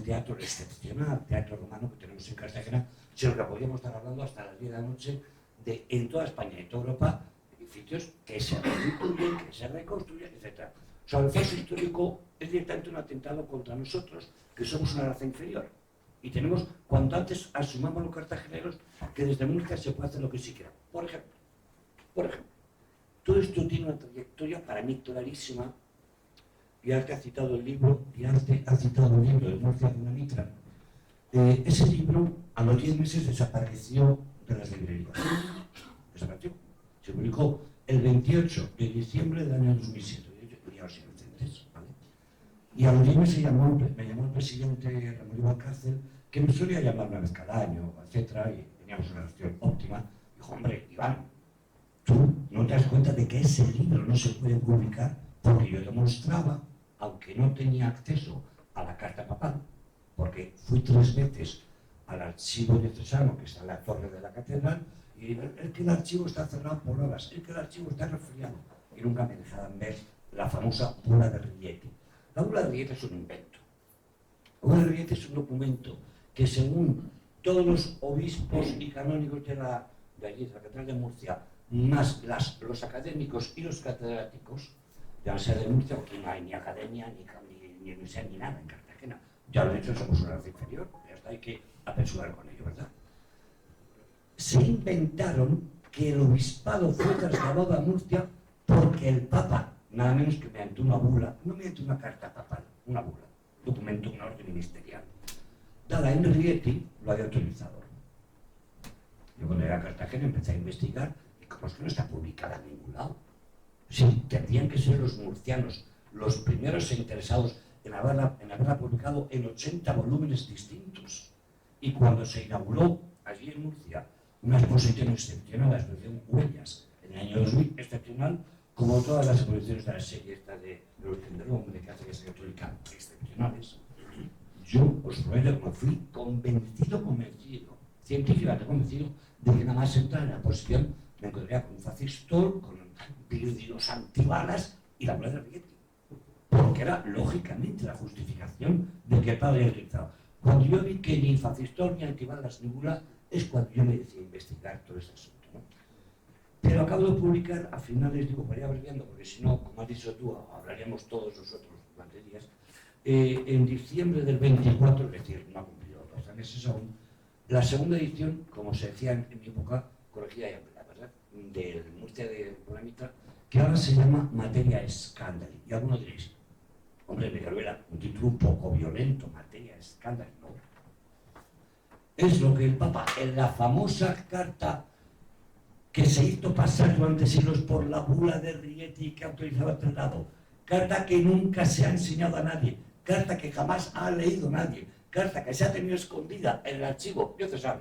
teatro excepcional, teatro romano que tenemos en Cartagena, sino que podríamos estar hablando hasta las 10 de la noche de en toda España y en toda Europa edificios que se reconstruyen, que se reconstruyen, etc. O sea, el falso histórico es directamente un atentado contra nosotros, que somos una raza inferior. Y tenemos, cuanto antes asumamos los cartageneros, que desde Murcia se puede hacer lo que se quiera. Por ejemplo, todo esto tiene una trayectoria para mí clarísima, y Arte ha citado el libro, de Murcia de una mitra. Ese libro, a los 10 meses, desapareció de las librerías. Desapareció. Se publicó el 28 de diciembre del año 2007. Ya los inocentes, ¿vale? Y a los 10 meses me llamó el presidente Ramón Valcárcel, que me solía llamar una vez cada año, etcétera, y teníamos una relación óptima. Dijo: hombre, Iván, tú no te das cuenta de que ese libro no se puede publicar, porque yo demostraba, aunque no tenía acceso a la carta papal, porque fui 3 veces al archivo diocesano que está en la torre de la catedral, y el que el archivo está cerrado por horas, el que el archivo está resfriado, y nunca me dejaban ver la famosa bula de Rieti. La bula de Rieti es un invento. La bula de Rieti es un documento que, según todos los obispos y canónigos de allí, de la catedral de Murcia, más los académicos y los catedráticos de la Universidad de Murcia, porque no hay ni academia, ni universidad, ni nada en Cartagena. Ya lo he dicho, somos una raza inferior, y hasta hay que apresurar con ello, ¿verdad? Se inventaron que el obispado fue trasladado a Murcia porque el Papa, nada menos que mediante una bula, no mediante una carta papal, una bula, documento, una orden ministerial, dada en Rieti, lo había autorizado. Yo cuando llegué a Cartagena empecé a investigar, y como es que no está publicada en ningún lado. Sí, tendrían que ser los murcianos los primeros interesados en haberla publicado en 80 volúmenes distintos. Y cuando se inauguró allí en Murcia una exposición excepcional, la exposición Huellas, en el año 2000, excepcional, como todas las exposiciones de la serie esta de Origen del Hombre, que hace que sea católica, excepcionales, yo os prometo que me fui convencido, científicamente convencido, de que nada más entrar en la exposición me encontraría con un fascistor, con vidrios antibalas y la bula de Rieti. Porque era, lógicamente, la justificación de que el padre había utilizado. Cuando yo vi que ni fascistor, ni antibalas, ni bula, es cuando yo me decidí a investigar todo ese asunto, ¿no? Pero acabo de publicar, a finales, digo, para ir abreviando, porque si no, como has dicho tú, hablaríamos todos nosotros durante días, en diciembre del 24, es decir, no ha cumplido 12 meses aún, la segunda edición, como se decía en mi época, corregida y ampliada, ¿verdad?, del Murcia de Bonamita, que ahora se llama Materia Scandali. Y algunos diréis, hombre, de Caruela, un título un poco violento, Materia Scandali, no. Es lo que el Papa, en la famosa carta que se hizo pasar durante siglos por la bula de Rieti que autorizaba el tratado, carta que nunca se ha enseñado a nadie, carta que jamás ha leído nadie, carta que se ha tenido escondida en el archivo diocesano.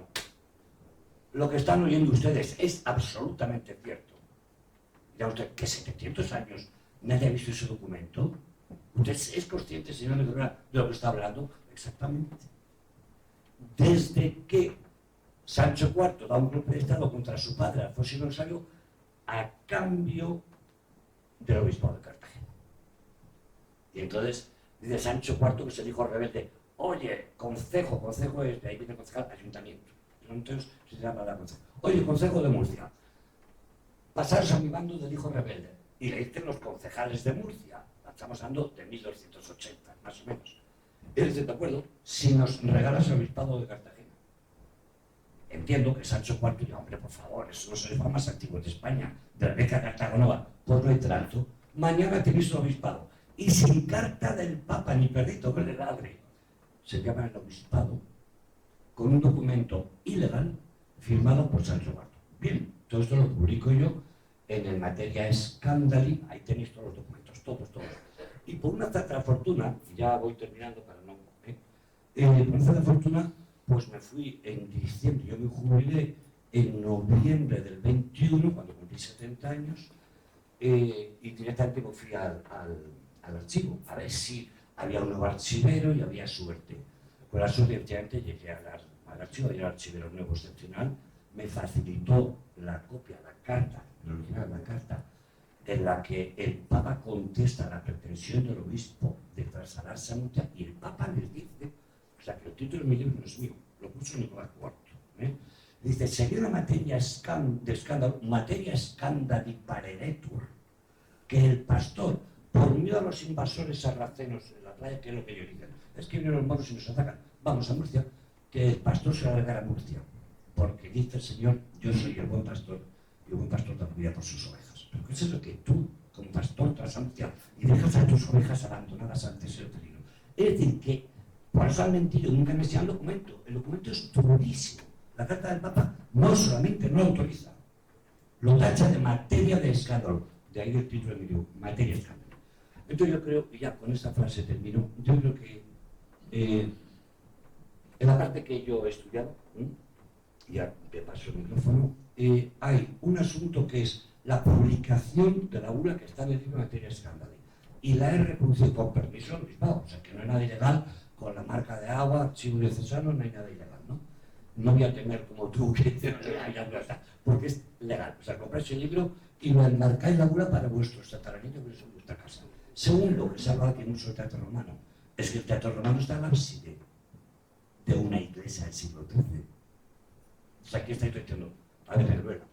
Lo que están oyendo ustedes es absolutamente cierto. Dirá usted que 700 años nadie ha visto ese documento. ¿Usted es consciente, señor Medora, de lo que está hablando? Exactamente. Desde que Sancho IV da un golpe de Estado contra su padre, Alfonso I Rosario, a cambio del obispado de Cartagena. Y entonces dice Sancho IV que se dijo rebelde, oye, concejo es, de ahí viene concejal, ayuntamiento. Entonces se llama la concejo. Oye, concejo de Murcia, pasaros a mi bando del hijo rebelde. Y le dicen los concejales de Murcia, estamos hablando de 1280, más o menos. Él dice, de acuerdo, si nos regalas el obispado de Cartagena. Entiendo que Sancho IV diga, hombre, por favor, eso no es el obispado más antiguo de España, de la Beca Cartagonova, pues no hay trato. Mañana tenéis un obispado. Y sin carta del Papa ni perrito que le ladre, se llama el obispado con un documento ilegal firmado por Sancho IV. Bien, todo esto lo publico yo en el Materia Scandali, ahí tenéis todos los documentos, todos. Y por una cierta fortuna, ya voy terminando para no... por una cierta fortuna, pues me fui en diciembre, yo me jubilé en noviembre del 21, cuando cumplí 70 años, y directamente me fui al archivo, a ver si había un nuevo archivero y había suerte. Con la suerte, efectivamente, llegué al archivo, había un archivero nuevo excepcional, me facilitó la copia, la carta, el original, la carta, en la que el Papa contesta a la pretensión del obispo de trasladarse a Murcia, y el Papa les dice, o sea, que el título de mi libro no es mío, lo puso Nicolás IV. Dice, sería una materia de escándalo, materia scandali pareretur, que el pastor, por miedo a los invasores sarracenos en la playa, que es lo que ellos dicen, es que vienen los moros y nos atacan, vamos a Murcia, que el pastor se va a alegar a Murcia, porque dice el Señor, yo soy el buen pastor, y el buen pastor da vida por sus ovejas. Pero ¿qué es lo que tú, como pastor, te vas a Murcia y dejas a tus ovejas abandonadas ante ese peligro? Es decir, que por eso han mentido, nunca me enseñado el documento es durísimo. La carta del Papa no solamente no lo autoriza, lo tacha de materia de escándalo. De ahí el título de mi libro, Materia de Escándalo. Entonces yo creo, y ya con esta frase termino, yo creo que en la parte que yo he estudiado, ya te paso el micrófono, hay un asunto que es la publicación de la bula que está en el libro Materia de Escándalo. Y la he reproducido con permiso del obispado, o sea que no hay nada ilegal, con la marca de agua, archivo diocesano, no hay nada ilegal, ¿no? No voy a tener como tú que porque es legal. O sea, compráis el libro y lo enmarcáis la bula para vuestros tataranietos que son en vuestra casa. Segundo, que se habla aquí mucho del teatro romano, es que el teatro romano está en la ábside de una iglesia del siglo XIII. O sea, aquí estáis diciendo, a ver, bueno,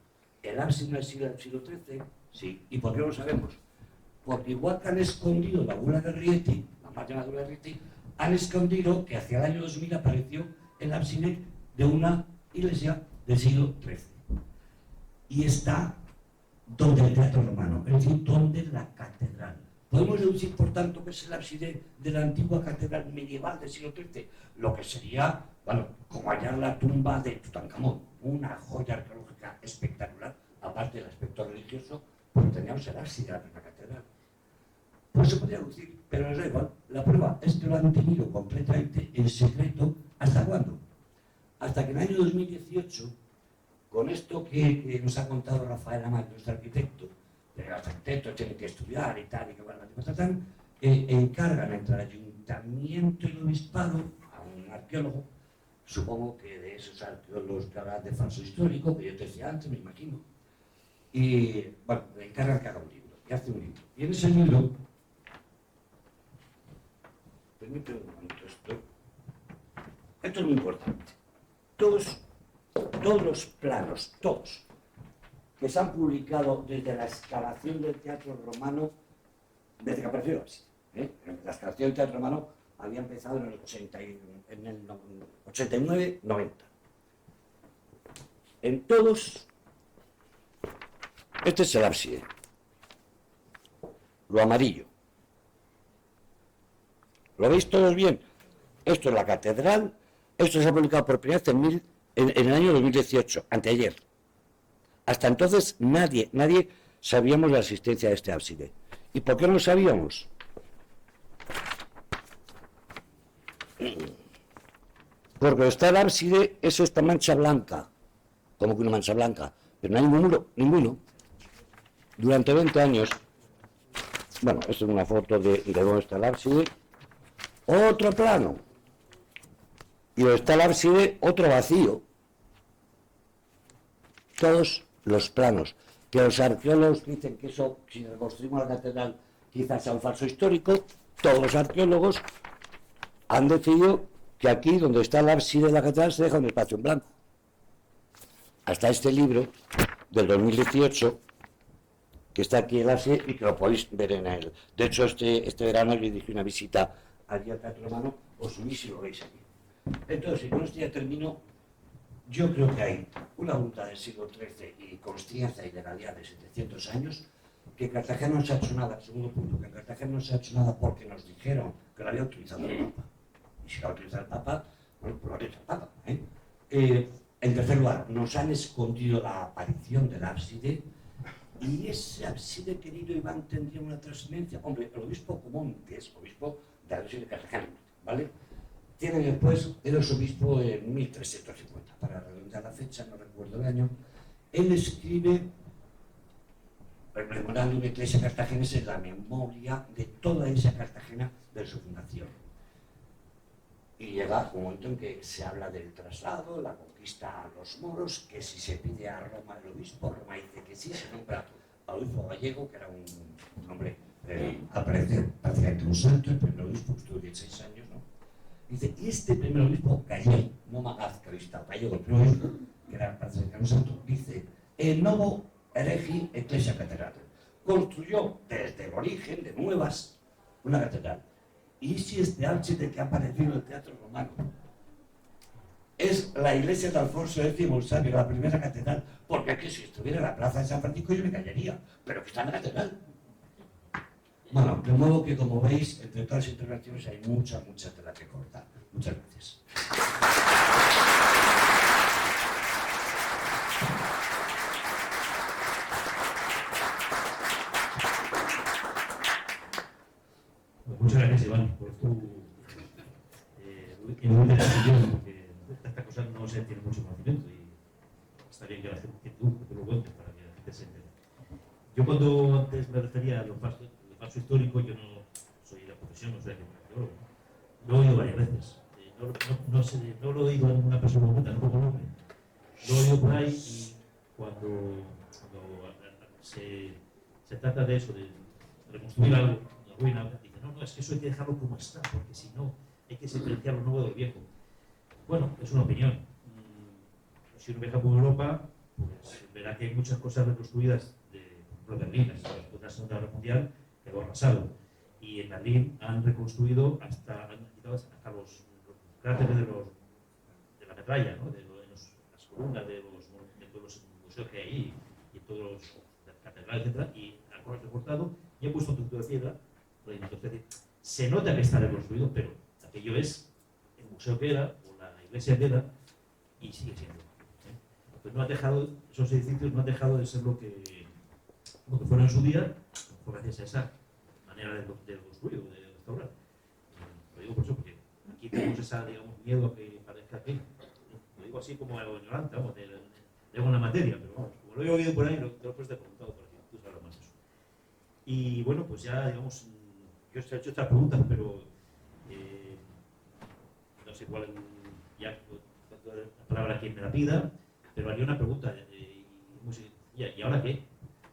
el ábside del siglo XIII, sí. ¿Y por qué lo sabemos? Porque igual que han escondido la bula de Rieti, la más llamada bula de Rieti, han escondido que hacia el año 2000 apareció el ábside de una iglesia del siglo XIII. Y está donde el teatro romano, es decir, donde la catedral. Podemos deducir, por tanto, que es el ábside de la antigua catedral medieval del siglo XIII, lo que sería, bueno, como hallar la tumba de Tutankamón, una joya arqueológica espectacular, aparte del aspecto religioso, porque teníamos el ábside de la catedral. Pues se podría decir, pero es igual. La prueba es que lo han tenido completamente en secreto. ¿Hasta cuándo? Hasta que en el año 2018, con esto que nos ha contado Rafael Amat, nuestro arquitecto, los arquitectos tienen que estudiar y tal, y que van a encargan entre el ayuntamiento y el obispado a un arqueólogo, supongo que de esos arqueólogos que hablan de falso histórico, que yo te decía antes, me imagino, y bueno, le encargan que haga un libro, y hace un libro. Y en ese libro, permíteme un momento esto es muy importante. Todos los planos, todos, que se han publicado desde la excavación del teatro romano, desde que apareció así, la excavación del teatro romano había empezado en el 89-90. En todos, este es el ábside. lo amarillo. ¿Lo veis todos bien? Esto es la catedral, esto se ha publicado por primera vez en el año 2018, anteayer. Hasta entonces nadie sabíamos la existencia de este ábside. ¿Y por qué no lo sabíamos? Porque está el ábside, es esta mancha blanca, como que una mancha blanca, pero no hay ningún muro, ninguno. Durante 20 años, bueno, esto es una foto de dónde está el ábside, otro plano, y donde está el ábside, otro vacío. Todos los planos, que los arqueólogos dicen que eso, si reconstruimos la catedral, quizás sea un falso histórico, todos los arqueólogos han decidido que aquí, donde está el ábside de la catedral, se deja un espacio en blanco. Hasta este libro, del 2018, que está aquí el ábside y que lo podéis ver en él. De hecho, este verano yo dirigí una visita al Teatro Romano, os subís y lo veis aquí. Entonces, y con esto ya termino. Yo creo que hay una voluntad del siglo XIII y constancia y legalidad de 700 años, que Cartagena no se ha hecho nada, segundo punto, que en Cartagena no se ha hecho nada porque nos dijeron que lo había utilizado el Papa. Y si lo ha utilizado el Papa, bueno, pues lo ha utilizado el Papa. En tercer lugar, nos han escondido la aparición del ábside, y ese ábside, querido Iván, tendría una trascendencia. Hombre, el obispo Común, que es obispo de la diócesis de Cartagena, ¿vale? Tiene después el arzobispo en 1350, para redondear la fecha, no recuerdo el año. Él escribe, rememorando una iglesia cartaginense, la memoria de toda esa Cartagena de su fundación. Y llega un momento en que se habla del traslado, la conquista a los moros, que si se pide a Roma el obispo, Roma dice que sí, se nombra al obispo Gallego, que era un hombre, al parecer, prácticamente un santo, el primer obispo, que estuvo 16 años, ¿no? Dice, y este primer obispo Gallego, no Magaz, que habéis estado, Gallego, el primer obispo, que era prácticamente un santo, dice, el novo eregi Ecclesia Catedral. Construyó desde el origen de Nuevas una catedral. Y si este ábside que ha aparecido en el Teatro Romano es la iglesia de Alfonso X Bolsario, la primera catedral, porque aquí si estuviera en la plaza de San Francisco yo me callaría, pero que está en la catedral. Bueno, de modo que, como veis, entre todas las intervenciones hay mucha tela que cortar. Muchas gracias. Muchas gracias, Iván, por tu intervención, porque de estas cosas no se tiene mucho conocimiento y está bien que la gente, que tú lo cuentes para que la gente se entere. Yo cuando antes me refería a lo falso histórico, yo no soy de la profesión, no soy arqueólogo. Lo he oído varias veces. No lo he oído a ninguna persona concreta, no pongo nombre. Lo he oído por ahí y cuando se trata de eso, de reconstruir algo, una ruina, dicen, no, es que eso hay que dejarlo como está, porque si no, hay que diferenciar lo nuevo del viejo. Bueno, es una opinión. Si uno viaja por Europa, pues verá que hay muchas cosas reconstruidas de Berlín, después de la Segunda Guerra Mundial, que lo ha arrasado. Y en Berlín han reconstruido hasta los cráteres de la metralla, ¿no? Las columnas de todos los museos que hay ahí, y todos los catedrales, etc. Y han recortado y han puesto un tubo de piedra. Entonces, se nota que está reconstruido, pero aquello es el museo que era, o la iglesia que era, y sigue siendo. Pues no ha dejado, esos edificios no han dejado de ser lo que fueron en su día, gracias a esa manera de construir, de restaurar. Lo digo por eso, porque aquí tenemos esa, digamos, miedo a que parezca que, lo digo así como ignorante, vamos, de alguna materia, pero vamos, como lo he oído por ahí, lo he preguntado por aquí, tú sabes más de eso. Y bueno, pues ya, digamos, yo he hecho estas preguntas, pero no sé cuál, ya la palabra quien me la pida, pero haría una pregunta, muy sencilla, ¿y ahora qué?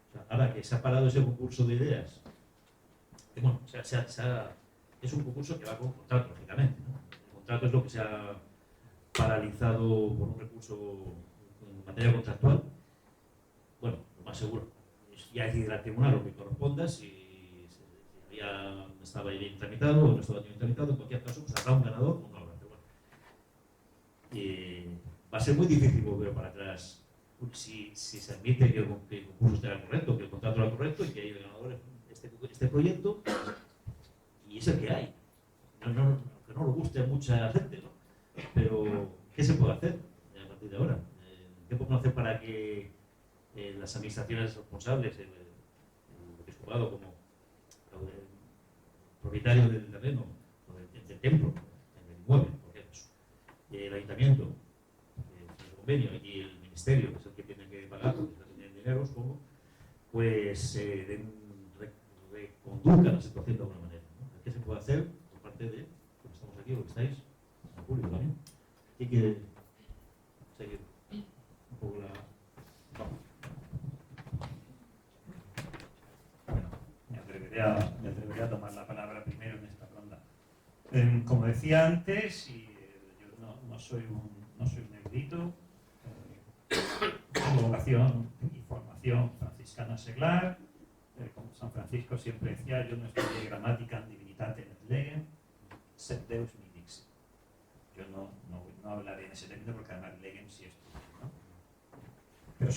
O sea, ahora que se ha parado ese concurso de ideas, que bueno, es un concurso que va con contrato, lógicamente, ¿no? El contrato es lo que se ha paralizado por un recurso en materia contractual. Bueno, lo más seguro es ya decidirá el tribunal lo que corresponda, si estaba bien tramitado o no estaba bien tramitado. En cualquier caso, pues habrá un ganador o no habrá, pero bueno. Va a ser muy difícil volver para atrás si se admite que el concurso esté correcto, que el contrato era correcto y que el ganador este proyecto y es el que hay. Que no le guste a mucha gente, ¿no? Pero, ¿qué se puede hacer a partir de ahora? ¿Qué podemos hacer para que las administraciones responsables, el episcopado como el propietario del terreno, del templo, del inmueble, por ejemplo, el ayuntamiento, el convenio y el ministerio, que es el que tiene que pagar, porque no tienen dinero, supongo, pues reconduzcan la situación de alguna manera, ¿no? ¿Qué se puede hacer por parte de los que estamos aquí, los que estáis, en el público también? Hay que seguir un poco la... Bueno, me atreveré a tomar la palabra primero en esta ronda. Como decía antes, yo no soy un erudito, tengo vocación y formación franciscana seglar, como San Francisco siempre decía, yo no estudié gramática en divinitate et legem, sed Deus mi dixit. Yo no hablaré en ese término porque además legem sí estudio, ¿no? Pero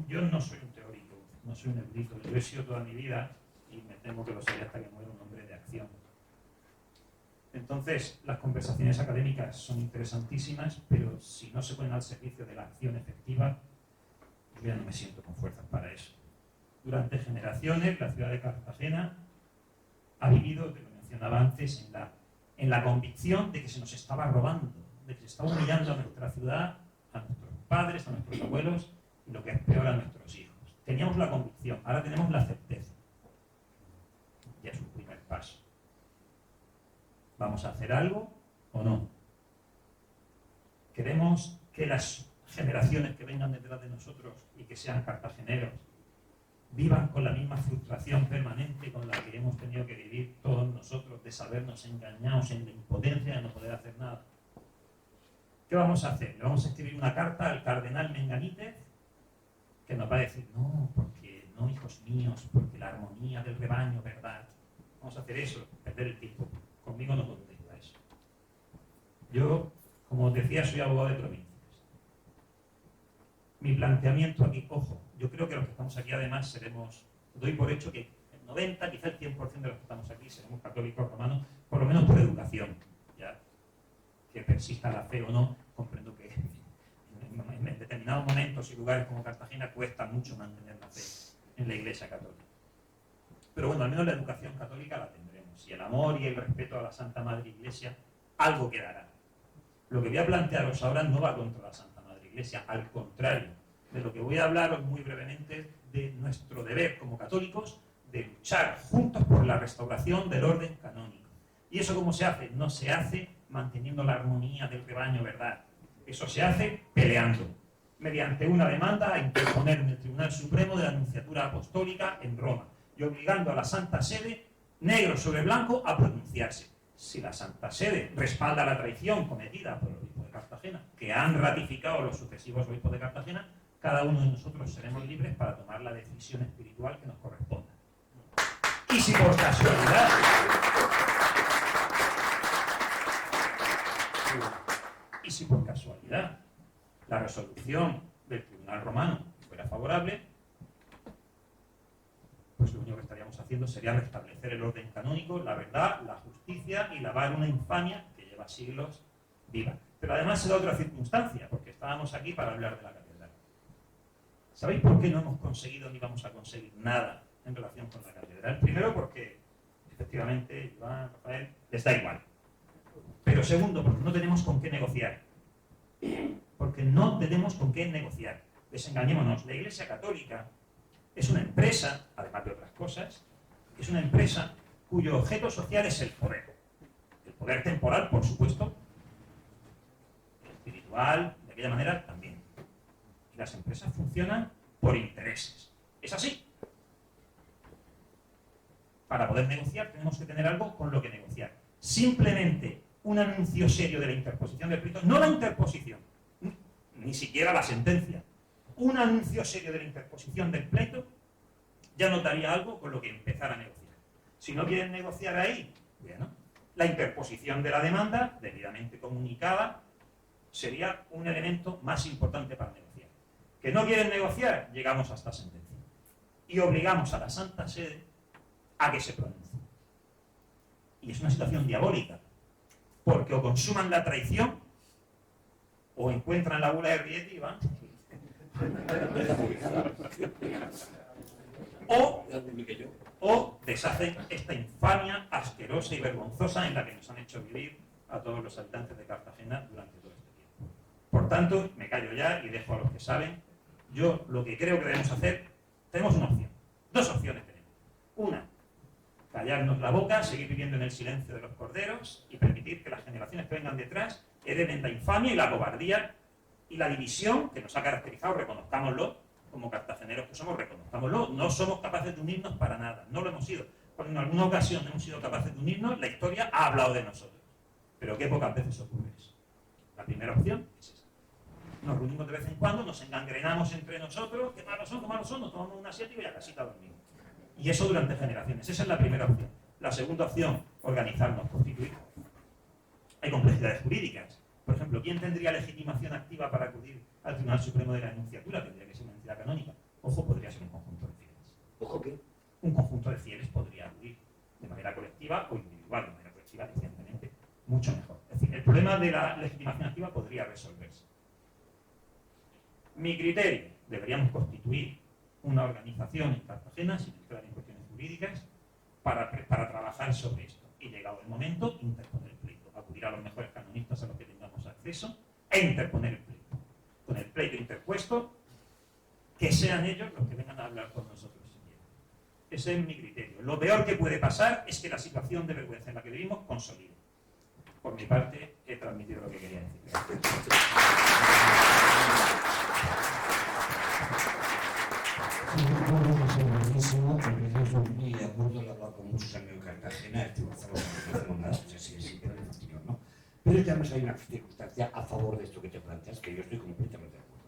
yo no soy un teórico, no soy un erudito, yo he sido toda mi vida, y me temo que lo seré hasta que muera, un hombre de acción. Entonces, las conversaciones académicas son interesantísimas, pero si no se ponen al servicio de la acción efectiva, yo ya no me siento con fuerzas para eso. Durante generaciones, la ciudad de Cartagena ha vivido, te lo mencionaba antes, en la convicción de que se nos estaba robando, de que se estaba humillando a nuestra ciudad, a nuestros padres, a nuestros abuelos, y lo que es peor, a nuestros hijos. Teníamos la convicción, ahora tenemos la certeza. Ya es un primer paso. ¿Vamos a hacer algo o no? ¿Queremos que las generaciones que vengan detrás de nosotros y que sean cartageneros vivan con la misma frustración permanente con la que hemos tenido que vivir todos nosotros, de sabernos engañados en la impotencia de no poder hacer nada? ¿Qué vamos a hacer? ¿Le vamos a escribir una carta al cardenal Menganítez que nos va a decir, no, porque no, hijos míos, porque la armonía del rebaño, ¿verdad? Vamos a hacer eso, perder el tiempo. Conmigo no contesta eso. Yo, como os decía, soy abogado de provincias. Mi planteamiento aquí, ojo, yo creo que los que estamos aquí además seremos, doy por hecho que el 90, quizá el 100% de los que estamos aquí seremos católicos romanos, por lo menos por educación. Ya que persista la fe o no, comprendo que en determinados momentos y lugares como Cartagena cuesta mucho mantener la fe en la Iglesia católica. Pero bueno, al menos la educación católica la tendremos. Y el amor y el respeto a la Santa Madre Iglesia, algo quedará. Lo que voy a plantearos ahora no va contra la Santa Madre Iglesia, al contrario. De lo que voy a hablaros muy brevemente de nuestro deber como católicos de luchar juntos por la restauración del orden canónico. ¿Y eso cómo se hace? No se hace manteniendo la armonía del rebaño, ¿verdad? Eso se hace peleando, mediante una demanda a interponer en el Tribunal Supremo de la Nunciatura Apostólica en Roma y obligando a la Santa Sede, negro sobre blanco, a pronunciarse. Si la Santa Sede respalda la traición cometida por el obispo de Cartagena, que han ratificado los sucesivos obispos de Cartagena, cada uno de nosotros seremos libres para tomar la decisión espiritual que nos corresponda. Y si por casualidad la resolución del Tribunal Romano fuera favorable, pues lo único que estaríamos haciendo sería restablecer el orden canónico, la verdad, la justicia y lavar una infamia que lleva siglos viva. Pero además se da otra circunstancia, porque estábamos aquí para hablar de la catedral. ¿Sabéis por qué no hemos conseguido ni vamos a conseguir nada en relación con la catedral? Primero porque, efectivamente, Iván, Rafael, les da igual. Pero segundo, porque no tenemos con qué negociar. Porque no tenemos con qué negociar. Desengañémonos, la Iglesia Católica es una empresa, además de otras cosas, es una empresa cuyo objeto social es el poder. El poder temporal, por supuesto, el espiritual, de aquella manera también. Y las empresas funcionan por intereses. Es así. Para poder negociar tenemos que tener algo con lo que negociar. Simplemente un anuncio serio de la interposición del pleito, no la interposición, ni siquiera la sentencia, un anuncio serio de la interposición del pleito, ya notaría algo con lo que empezar a negociar. Si no quieren negociar ahí, bueno, la interposición de la demanda, debidamente comunicada, sería un elemento más importante para negociar. Que no quieren negociar, llegamos a esta sentencia. Y obligamos a la Santa Sede a que se pronuncie. Y es una situación diabólica, porque o consuman la traición o encuentran la bula de Rieti y van. O deshacen esta infamia asquerosa y vergonzosa en la que nos han hecho vivir a todos los habitantes de Cartagena durante todo este tiempo. Por tanto, me callo ya y dejo a los que saben. Yo lo que creo que debemos hacer, tenemos una opción, dos opciones tenemos. Una, callarnos la boca, seguir viviendo en el silencio de los corderos y permitir que las generaciones que vengan detrás hereden la infamia y la cobardía y la división que nos ha caracterizado, reconozcámoslo, como cartageneros que somos, reconozcámoslo, no somos capaces de unirnos para nada, no lo hemos sido. Cuando en alguna ocasión hemos sido capaces de unirnos, la historia ha hablado de nosotros. Pero qué pocas veces ocurre eso. La primera opción es esa. Nos reunimos de vez en cuando, nos engangrenamos entre nosotros, qué malos son, nos tomamos un asiático y a casita dormimos. Y eso durante generaciones. Esa es la primera opción. La segunda opción, organizarnos, constituir. Hay complejidades jurídicas. Por ejemplo, ¿quién tendría legitimación activa para acudir al Tribunal Supremo de la Enunciatura? Tendría que ser una entidad canónica. Ojo, podría ser un conjunto de fieles. ¿Ojo qué? Un conjunto de fieles podría acudir de manera colectiva o individual. De manera colectiva, evidentemente, mucho mejor. Es decir, el problema de la legitimación activa podría resolverse. Mi criterio, deberíamos constituir una organización en Cartagena, sin entrar en cuestiones jurídicas, para trabajar sobre esto. Y llegado el momento, interponer el pleito. Acudir a los mejores canonistas a los que tengamos acceso e interponer el pleito. Con el pleito interpuesto, que sean ellos los que vengan a hablar con nosotros. Ese es mi criterio. Lo peor que puede pasar es que la situación de vergüenza en la que vivimos consolide. Por mi parte, he transmitido lo que quería decir. Estoy muy de acuerdo al hablar con muchos amigos de Cartagena, no hacemos nada, sí, pero de fastidio, ¿no? Pero es que además hay una circunstancia a favor de esto que te planteas, que yo estoy completamente de acuerdo.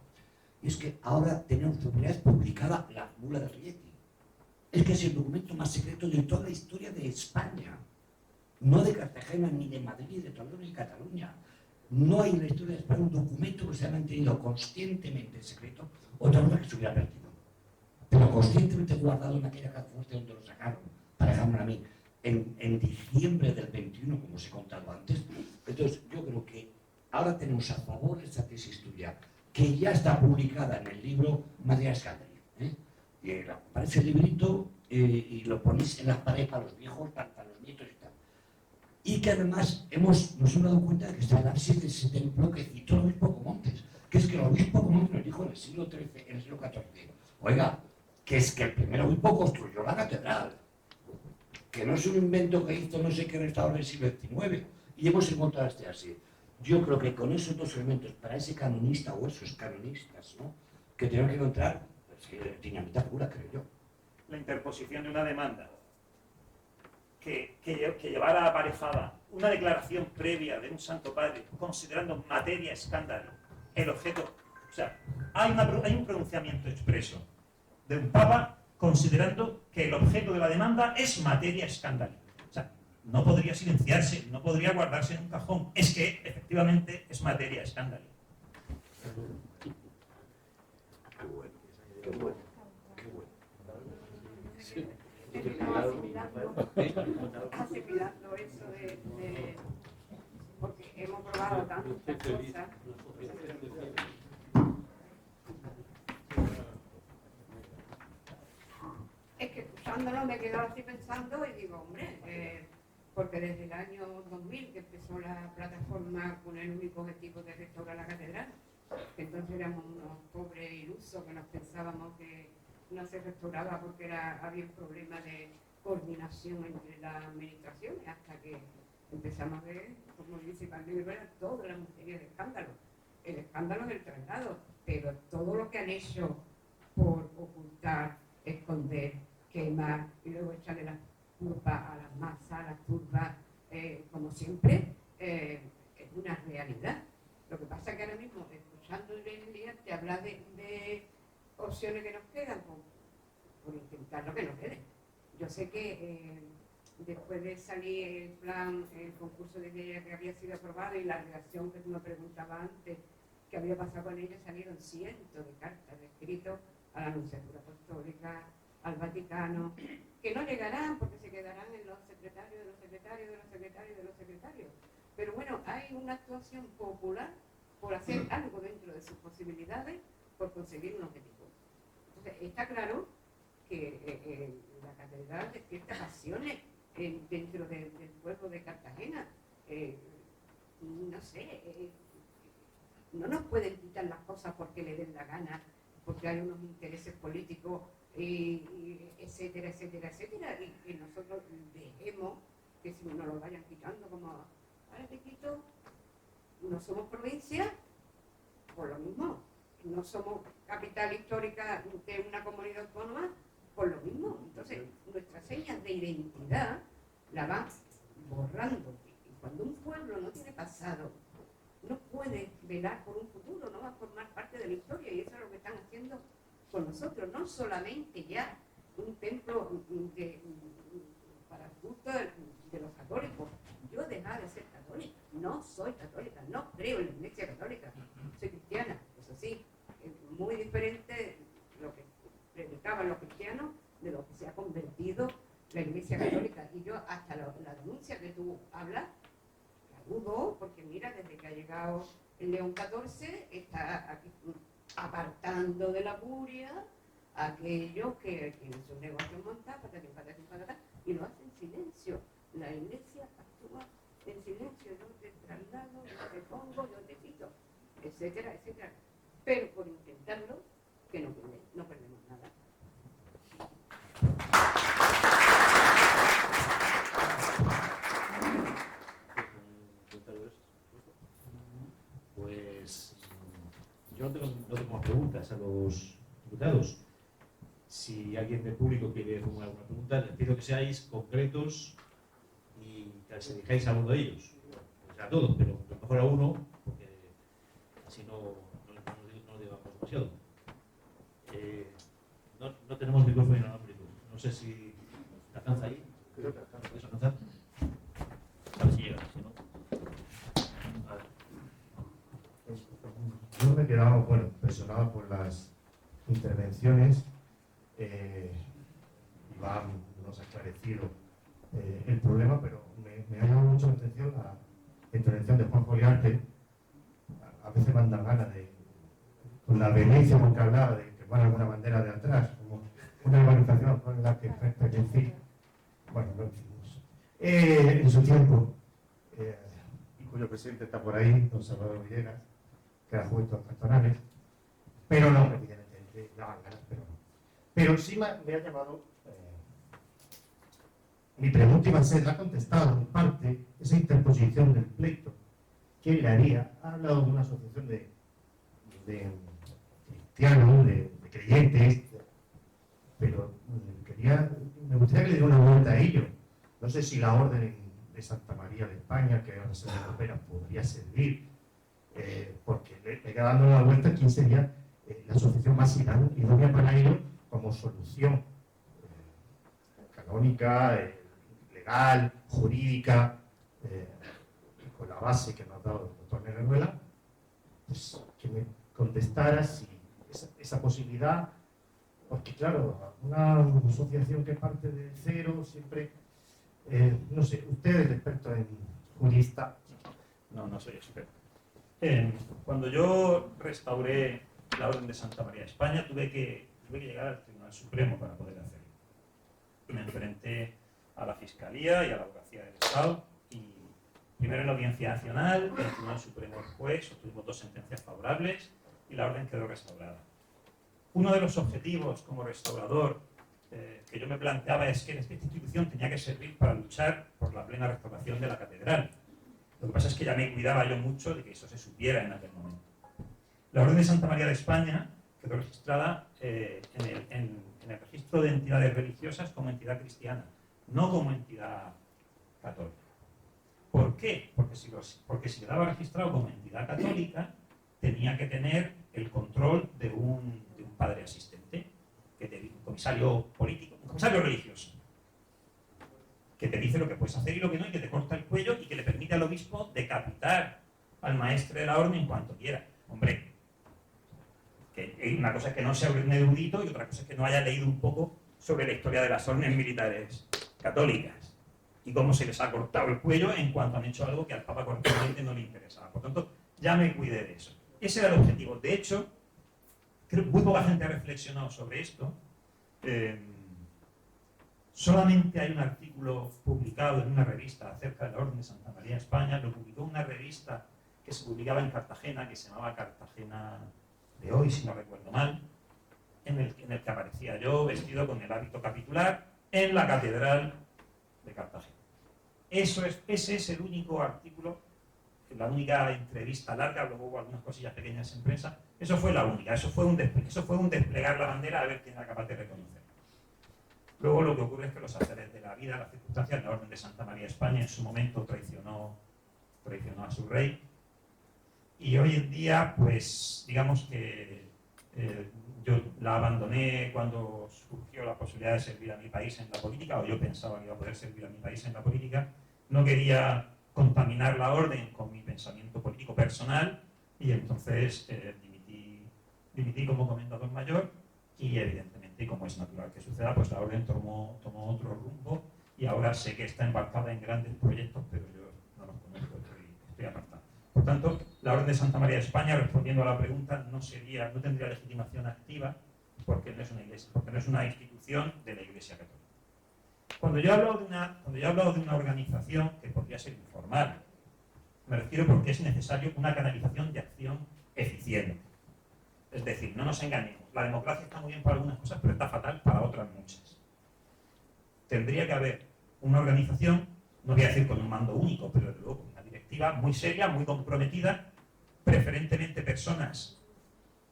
Y es que ahora tenemos por primera vez publicada la bula de Rieti. Es que es el documento más secreto de toda la historia de España. No de Cartagena, ni de Madrid, ni de Toledo, ni de Cataluña. No hay en la historia de España un documento que se ha mantenido conscientemente en secreto, otra cosa que se hubiera perdido. Pero conscientemente guardado en aquella caja fuerte donde lo sacaron, para dejármelo a mí, en diciembre del 21, como os he contado antes. Entonces, yo creo que ahora tenemos a favor esta tesis tuya, que ya está publicada en el libro Madrid Scandal. Y aparece el librito y lo ponéis en las paredes para los viejos, para los nietos y tal. Y que además nos hemos dado cuenta de que está el ábside de ese templo que citó el obispo Comontes, que es que el obispo Comontes nos dijo en el siglo XIII, en el siglo XIV, oiga, que es que el primer obispo construyó la catedral, que no es un invento que hizo no sé qué restaurador del siglo XIX, y hemos encontrado este así. Yo creo que con esos dos elementos, para ese canonista o esos canonistas, ¿no?, que tenemos que encontrar, pues, dinamita pura, creo yo. La interposición de una demanda que llevara aparejada una declaración previa de un Santo Padre considerando materia escándalo el objeto, o sea, hay un pronunciamiento expreso de un Papa considerando que el objeto de la demanda es materia escándalo. O sea, no podría silenciarse, no podría guardarse en un cajón. Es que efectivamente es materia escándalo. Qué bueno, qué bueno, qué bueno. Sí. Asimilando eso de porque hemos probado tantas cosas. Es que escuchándolo me he quedado así pensando y digo, hombre, porque desde el año 2000 que empezó la plataforma con el único objetivo de restaurar la catedral, que entonces éramos unos pobres ilusos que nos pensábamos que no se restauraba porque había un problema de coordinación entre las administraciones, hasta que empezamos a ver, como dice Carmen Rivera, toda la materia de escándalo. El escándalo del traslado, pero todo lo que han hecho por ocultar, esconder, quemar y luego echarle la culpa a las masas, a las turbas, como siempre, es una realidad. Lo que pasa es que ahora mismo, escuchando el día, te habla de opciones que nos quedan por intentar lo que nos quede. Yo sé que después de salir el plan, el concurso de idea que había sido aprobado y la reacción que tú me preguntabas antes, que había pasado con ella, salieron cientos de cartas de escritos a la Nunciatura Apostólica, al Vaticano, que no llegarán porque se quedarán en los secretarios de los secretarios de los secretarios de los secretarios. Pero bueno, hay una actuación popular por hacer algo dentro de sus posibilidades por conseguir un objetivo. Entonces, está claro que la catedral despierta pasiones dentro del pueblo de Cartagena. No sé, no nos pueden quitar las cosas porque le den la gana, porque hay unos intereses políticos, etcétera, etcétera, etcétera, y nosotros dejemos que si nos lo vayan quitando, como ahora te quito, no somos provincia, por lo mismo, no somos capital histórica de una comunidad autónoma, por lo mismo. Entonces, nuestras señas de identidad la van borrando. Y cuando un pueblo no tiene pasado, no puede velar por un futuro, no va a formar parte de la historia, y eso es lo que están haciendo con nosotros. No solamente ya un templo para el culto de los católicos. Yo he dejado de ser católica, no soy católica, no creo en la Iglesia católica, soy cristiana. Eso sí, es muy diferente lo que predicaban los cristianos de lo que se ha convertido la Iglesia católica. Y yo hasta la denuncia que tú hablas, la dudo, porque mira, desde que ha llegado el León XIV, está aquí apartando de la curia a aquellos que tienen sus negocios montados, y lo hace en silencio. La Iglesia actúa en silencio, yo te traslado, yo te pongo, yo te quito, etcétera, etcétera. Pero por intentarlo, que no perdemos nada. Pues yo no tengo más preguntas a los diputados. Si alguien del público quiere formular alguna pregunta, les pido que seáis concretos y que se dirijáis a uno de ellos. O sea, a todos, pero a lo mejor a uno, porque así no digamos demasiado. No tenemos micrófono inalámbrico. No sé si alcanza ahí. Creo que alcanza. ¿Puedes alcanzar? A ver si llega, si no. Yo me he quedado impresionado por las intervenciones. Iván nos ha esclarecido el problema, pero me ha llamado mucho la atención la intervención de Juan Joliarte. A veces me han dado ganas de, con la vehemencia con que hablaba, de quemar alguna bandera de atrás, como una organización con la que pertenecí. Bueno, no hicimos. En su tiempo, y cuyo presidente está por ahí, don Salvador Villegas, que era juventud cantonales, pero no, evidentemente, daban ganas, pero no. Pero sí me ha llamado, mi pregunta iba a ser, la ha contestado en parte esa interposición del pleito. ¿Qué le haría? Ha hablado de una asociación de cristianos, de creyentes, pero me gustaría que le diera una vuelta a ello. No sé si la orden de Santa María de España, que ahora se recupera, podría servir, porque le queda dando la vuelta quién sería la asociación más idónea para ello como solución canónica, legal, jurídica, con la base que nos ha dado el doctor Neruela, pues que me contestara si esa posibilidad, porque claro, una asociación que parte de cero siempre, no sé, usted es experto en jurista. No soy experto. Cuando yo restauré la Orden de Santa María de España, tuve que llegar al Tribunal Supremo para poder hacerlo. Me enfrenté a la Fiscalía y a la Abogacía del Estado, y primero en la Audiencia Nacional, el Tribunal Supremo el juez, obtuvimos 2 sentencias favorables y la orden quedó restaurada. Uno de los objetivos como restaurador que yo me planteaba es que esta institución tenía que servir para luchar por la plena restauración de la catedral. Lo que pasa es que ya me cuidaba yo mucho de que eso se supiera en aquel momento. La Orden de Santa María de España quedó registrada en el registro de entidades religiosas como entidad cristiana, no como entidad católica. ¿Por qué? Porque si quedaba registrado como entidad católica, tenía que tener el control de un padre asistente, un comisario político, un comisario religioso, que te dice lo que puedes hacer y lo que no, y que te corta el cuello y que le permite al obispo decapitar al maestre de la orden en cuanto quiera. Hombre, que una cosa es que no sea un erudito y otra cosa es que no haya leído un poco sobre la historia de las órdenes militares católicas y cómo se les ha cortado el cuello en cuanto han hecho algo que al Papa correctamente no le interesaba. Por tanto, ya me cuidé de eso. Ese era el objetivo. De hecho, creo que muy poca gente ha reflexionado sobre esto. Solamente hay un artículo publicado en una revista acerca de la Orden de Santa María en España. Lo publicó una revista que se publicaba en Cartagena, que se llamaba Cartagena de Hoy, si no recuerdo mal, en el que aparecía yo vestido con el hábito capitular en la Catedral de Cartagena. Ese es el único artículo, la única entrevista larga, luego hubo algunas cosillas pequeñas en prensa. Eso fue la única, eso fue un desplegar la bandera a ver quién era capaz de reconocerla. Luego lo que ocurre es que los azares de la vida, las circunstancias, la Orden de Santa María España en su momento traicionó a su rey, y hoy en día, pues, digamos que yo la abandoné cuando surgió la posibilidad de servir a mi país en la política, o yo pensaba que iba a poder servir a mi país en la política. No quería contaminar la orden con mi pensamiento político personal, y entonces dimití como comendador mayor, y evidentemente, como es natural que suceda, pues la orden tomó otro rumbo, y ahora sé que está embarcada en grandes proyectos, pero yo no los conozco, estoy apartado. Por tanto, la Orden de Santa María de España, respondiendo a la pregunta, no tendría legitimación activa, porque no es una iglesia, porque no es una institución de la Iglesia Católica. Cuando yo he hablado de una organización que podría ser informal, me refiero porque es necesario una canalización de acción eficiente. Es decir, no nos engañemos, la democracia está muy bien para algunas cosas, pero está fatal para otras muchas. Tendría que haber una organización, no voy a decir con un mando único, pero desde luego con una directiva muy seria, muy comprometida, preferentemente personas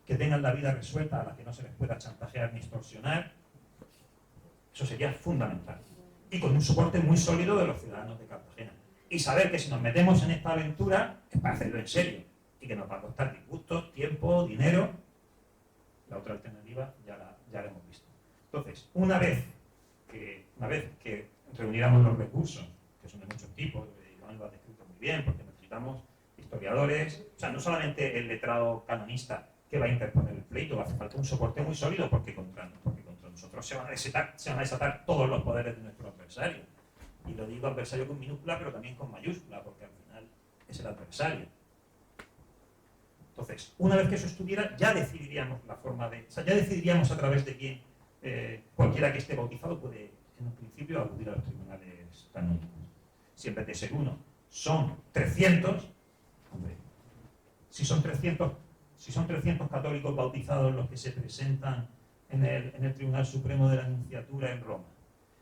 que tengan la vida resuelta, a las que no se les pueda chantajear ni extorsionar. Eso sería fundamental. Y con un soporte muy sólido de los ciudadanos de Cartagena. Y saber que si nos metemos en esta aventura es para hacerlo en serio, y que nos va a costar disgustos, tiempo, dinero. La otra alternativa ya la hemos visto. Entonces, una vez que reuniéramos los recursos, que son de muchos tipos, Iván lo ha descrito muy bien, porque necesitamos historiadores, o sea, no solamente el letrado canonista que va a interponer el pleito, hace falta un soporte muy sólido, porque contra nosotros se van a desatar todos los poderes de nuestro adversario. Y lo digo adversario con minúscula, pero también con mayúscula, porque al final es el adversario. Entonces, una vez que eso estuviera, ya decidiríamos la forma de... O sea, ya decidiríamos a través de quién cualquiera que esté bautizado puede, en un principio, acudir a los tribunales canónicos. Siempre de ser uno. Son 300, hombre, si son 300 católicos bautizados los que se presentan en el Tribunal Supremo de la Nunciatura en Roma,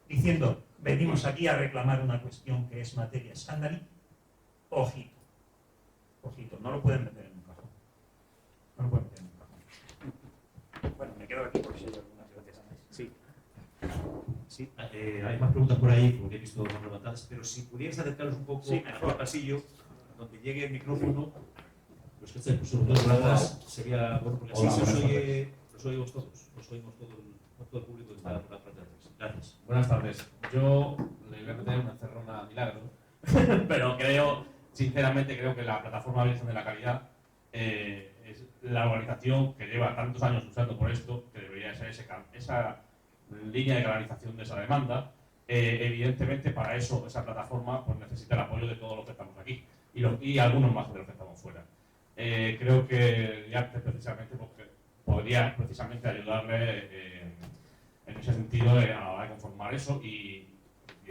diciendo, venimos aquí a reclamar una cuestión que es materia escándalo, ojito, no lo pueden meter en un cajón. No lo pueden meter en un cajón. Bueno, me quedo aquí porque si hay algunas gracias. Sí, hay más preguntas por ahí, porque he visto más levantadas, pero si pudierais acercaros un poco al pasillo, donde llegue el micrófono, los que estén por sus dos brazos, sería bueno, porque así los oímos todos, todo el público que está por la parte de atrás. Gracias. Buenas tardes. Yo le voy a meter una encerrona a Milagro, pero sinceramente creo que la plataforma Virgen de la Caridad es la organización que lleva tantos años luchando por esto, que debería ser esa línea de canalización de esa demanda. Evidentemente, para eso, esa plataforma pues, necesita el apoyo de todos los que estamos aquí y algunos más de los que estamos fuera. Creo que el arte precisamente podría precisamente ayudarle en ese sentido a la hora de conformar eso, y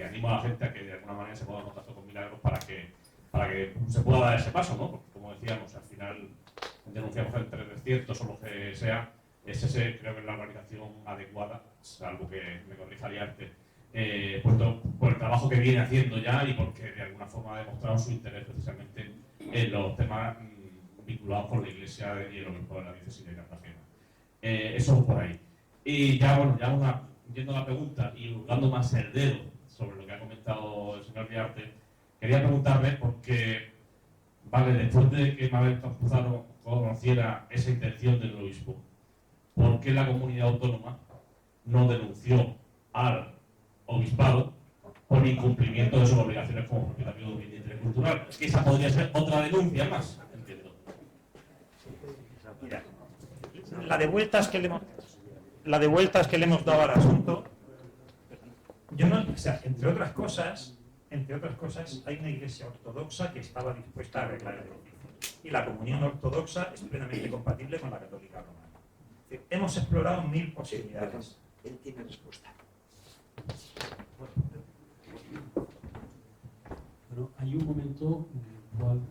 animo a la gente a que de alguna manera se ponga en contacto con Milagros para que se pueda dar ese paso, ¿no? Porque como decíamos, al final denunciamos entre 300 o lo que sea, creo que es la organización adecuada, salvo que me corrija el arte, por el trabajo que viene haciendo ya y porque de alguna forma ha demostrado su interés precisamente en los temas vinculados con la Iglesia y el obispo de la diócesis de Cartagena. Eso por ahí. Y ya yendo a la pregunta y buscando más el dedo sobre lo que ha comentado el señor Viarte, quería preguntarle porque, vale, después de que Mabel Campuzano conociera esa intención del obispo, ¿por qué la comunidad autónoma no denunció al obispado por incumplimiento de sus obligaciones como propietario de un bien de interés cultural? Es que esa podría ser otra denuncia más, entiendo. Mira, la de vueltas que le hemos dado al asunto Yo no, o sea, entre otras cosas, hay una iglesia ortodoxa que estaba dispuesta a arreglar el edificio. Y la comunión ortodoxa es plenamente compatible con la católica romana. Es decir, hemos explorado 1000 posibilidades. Él tiene respuesta. Bueno, hay un momento en el cual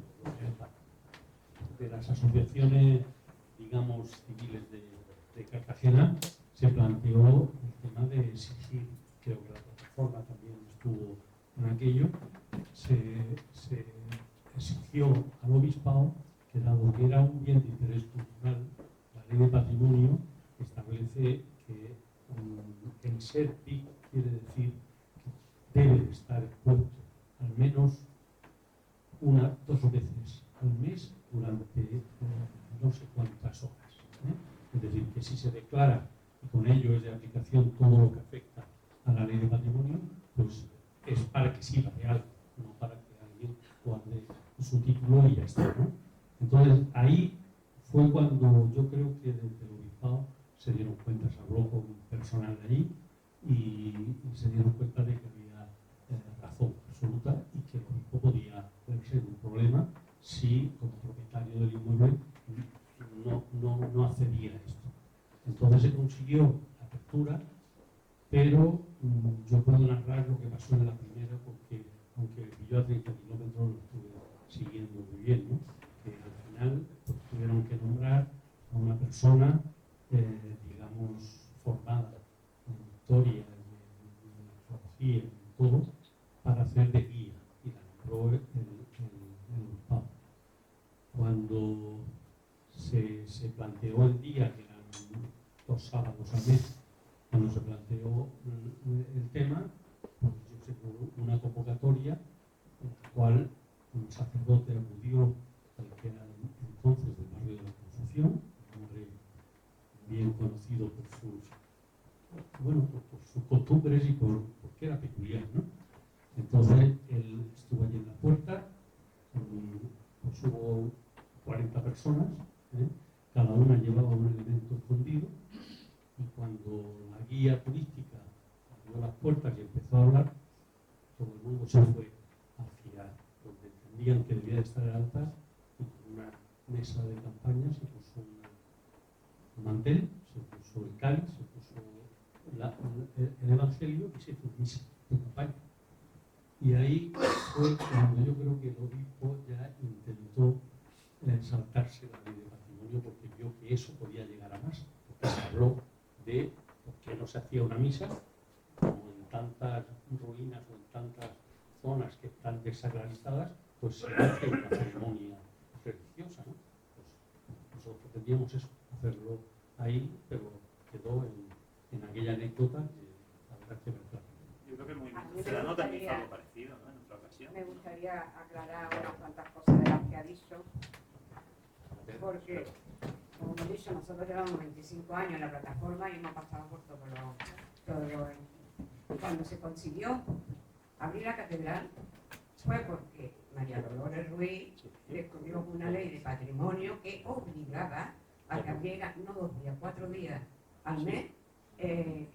de las asociaciones, digamos, civiles de Cartagena se planteó el tema de exigir, creo que la plataforma también estuvo en aquello, se exigió al obispado que dado que era un bien de interés cultural, la ley de patrimonio establece que el ser TIC quiere decir que debe de estar expuesto al menos dos veces al mes durante no sé cuántas horas. Es decir, que si se declara, y con ello es de aplicación todo lo que afecta a la ley de patrimonio, pues es para que sirva de algo, no para que alguien guarde su título y ya está, ¿no? Entonces, ahí fue cuando yo creo que desde el obispado se dieron cuenta, se habló con personal de allí y se dieron cuenta de que había razón absoluta y que el obispo podía ser un problema si, como propietario del inmueble, no accedía a esto. Entonces se consiguió la apertura, pero yo puedo narrar lo que pasó en la primera, porque aunque yo a 30 kilómetros lo estuve siguiendo muy bien, ¿no? Que al final pues, tuvieron que nombrar a una persona, digamos, formada en historia, en arqueología, en todo, para hacer de guía, y la nombró el obispado. Cuando se planteó el día, que eran 2 sábados al mes, cuando se planteó el tema, pues yo sé una convocatoria en la cual un sacerdote acudió al que era entonces del barrio de la Concepción, un hombre bien conocido por sus costumbres y porque era peculiar, ¿no? Entonces él estuvo allí en la puerta, pues hubo 40 personas, cada una llevaba un elemento escondido, y cuando la guía turística abrió las puertas y empezó a hablar, todo el mundo se fue hacia donde entendían que debía de estar el altar, y con una mesa de campaña se puso un mantel, se puso el cáliz, se puso el evangelio y se hizo misa de campaña. Y ahí fue cuando yo creo que el obispo ya intentó saltarse la ley de patrimonio, porque vio que eso podía llegar a más, porque se habló de por qué no se hacía una misa, como en tantas ruinas o en tantas zonas que están desacralizadas, pues se hace una ceremonia religiosa, ¿no? Pues nosotros pretendíamos eso, hacerlo ahí, pero quedó en aquella anécdota que la verdad que me encanta. Yo creo que el movimiento ciudadano también hizo algo parecido, ¿no? En otra ocasión. Me gustaría aclarar unas cuantas cosas de las que ha dicho, porque, como hemos dicho, nosotros llevamos 25 años en la plataforma y hemos pasado por todo lo. Cuando se consiguió abrir la catedral fue porque María Dolores Ruiz descubrió una ley de patrimonio que obligaba a que abriera no 2 días, 4 días al mes en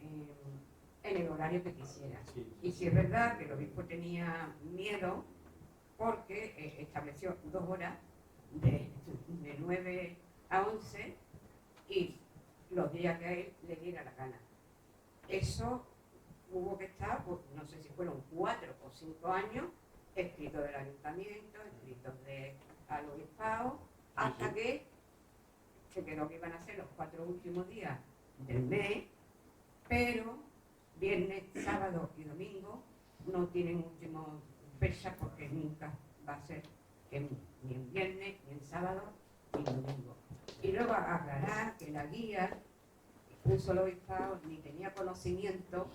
el horario que quisiera. Y si es verdad que el obispo tenía miedo porque estableció 2 horas de 9 a 11 y los días que a él le diera la gana. Eso hubo que estar, pues, no sé si fueron 4 o 5 años, escritos del ayuntamiento, escritos al obispado, hasta que se quedó que iban a ser los 4 últimos días del mes, pero viernes, sábado y domingo no tienen último fecha, porque nunca va a ser ni en viernes, ni en sábado, ni en domingo. Y luego aclarar que la guía puso el obispado, ni tenía conocimiento,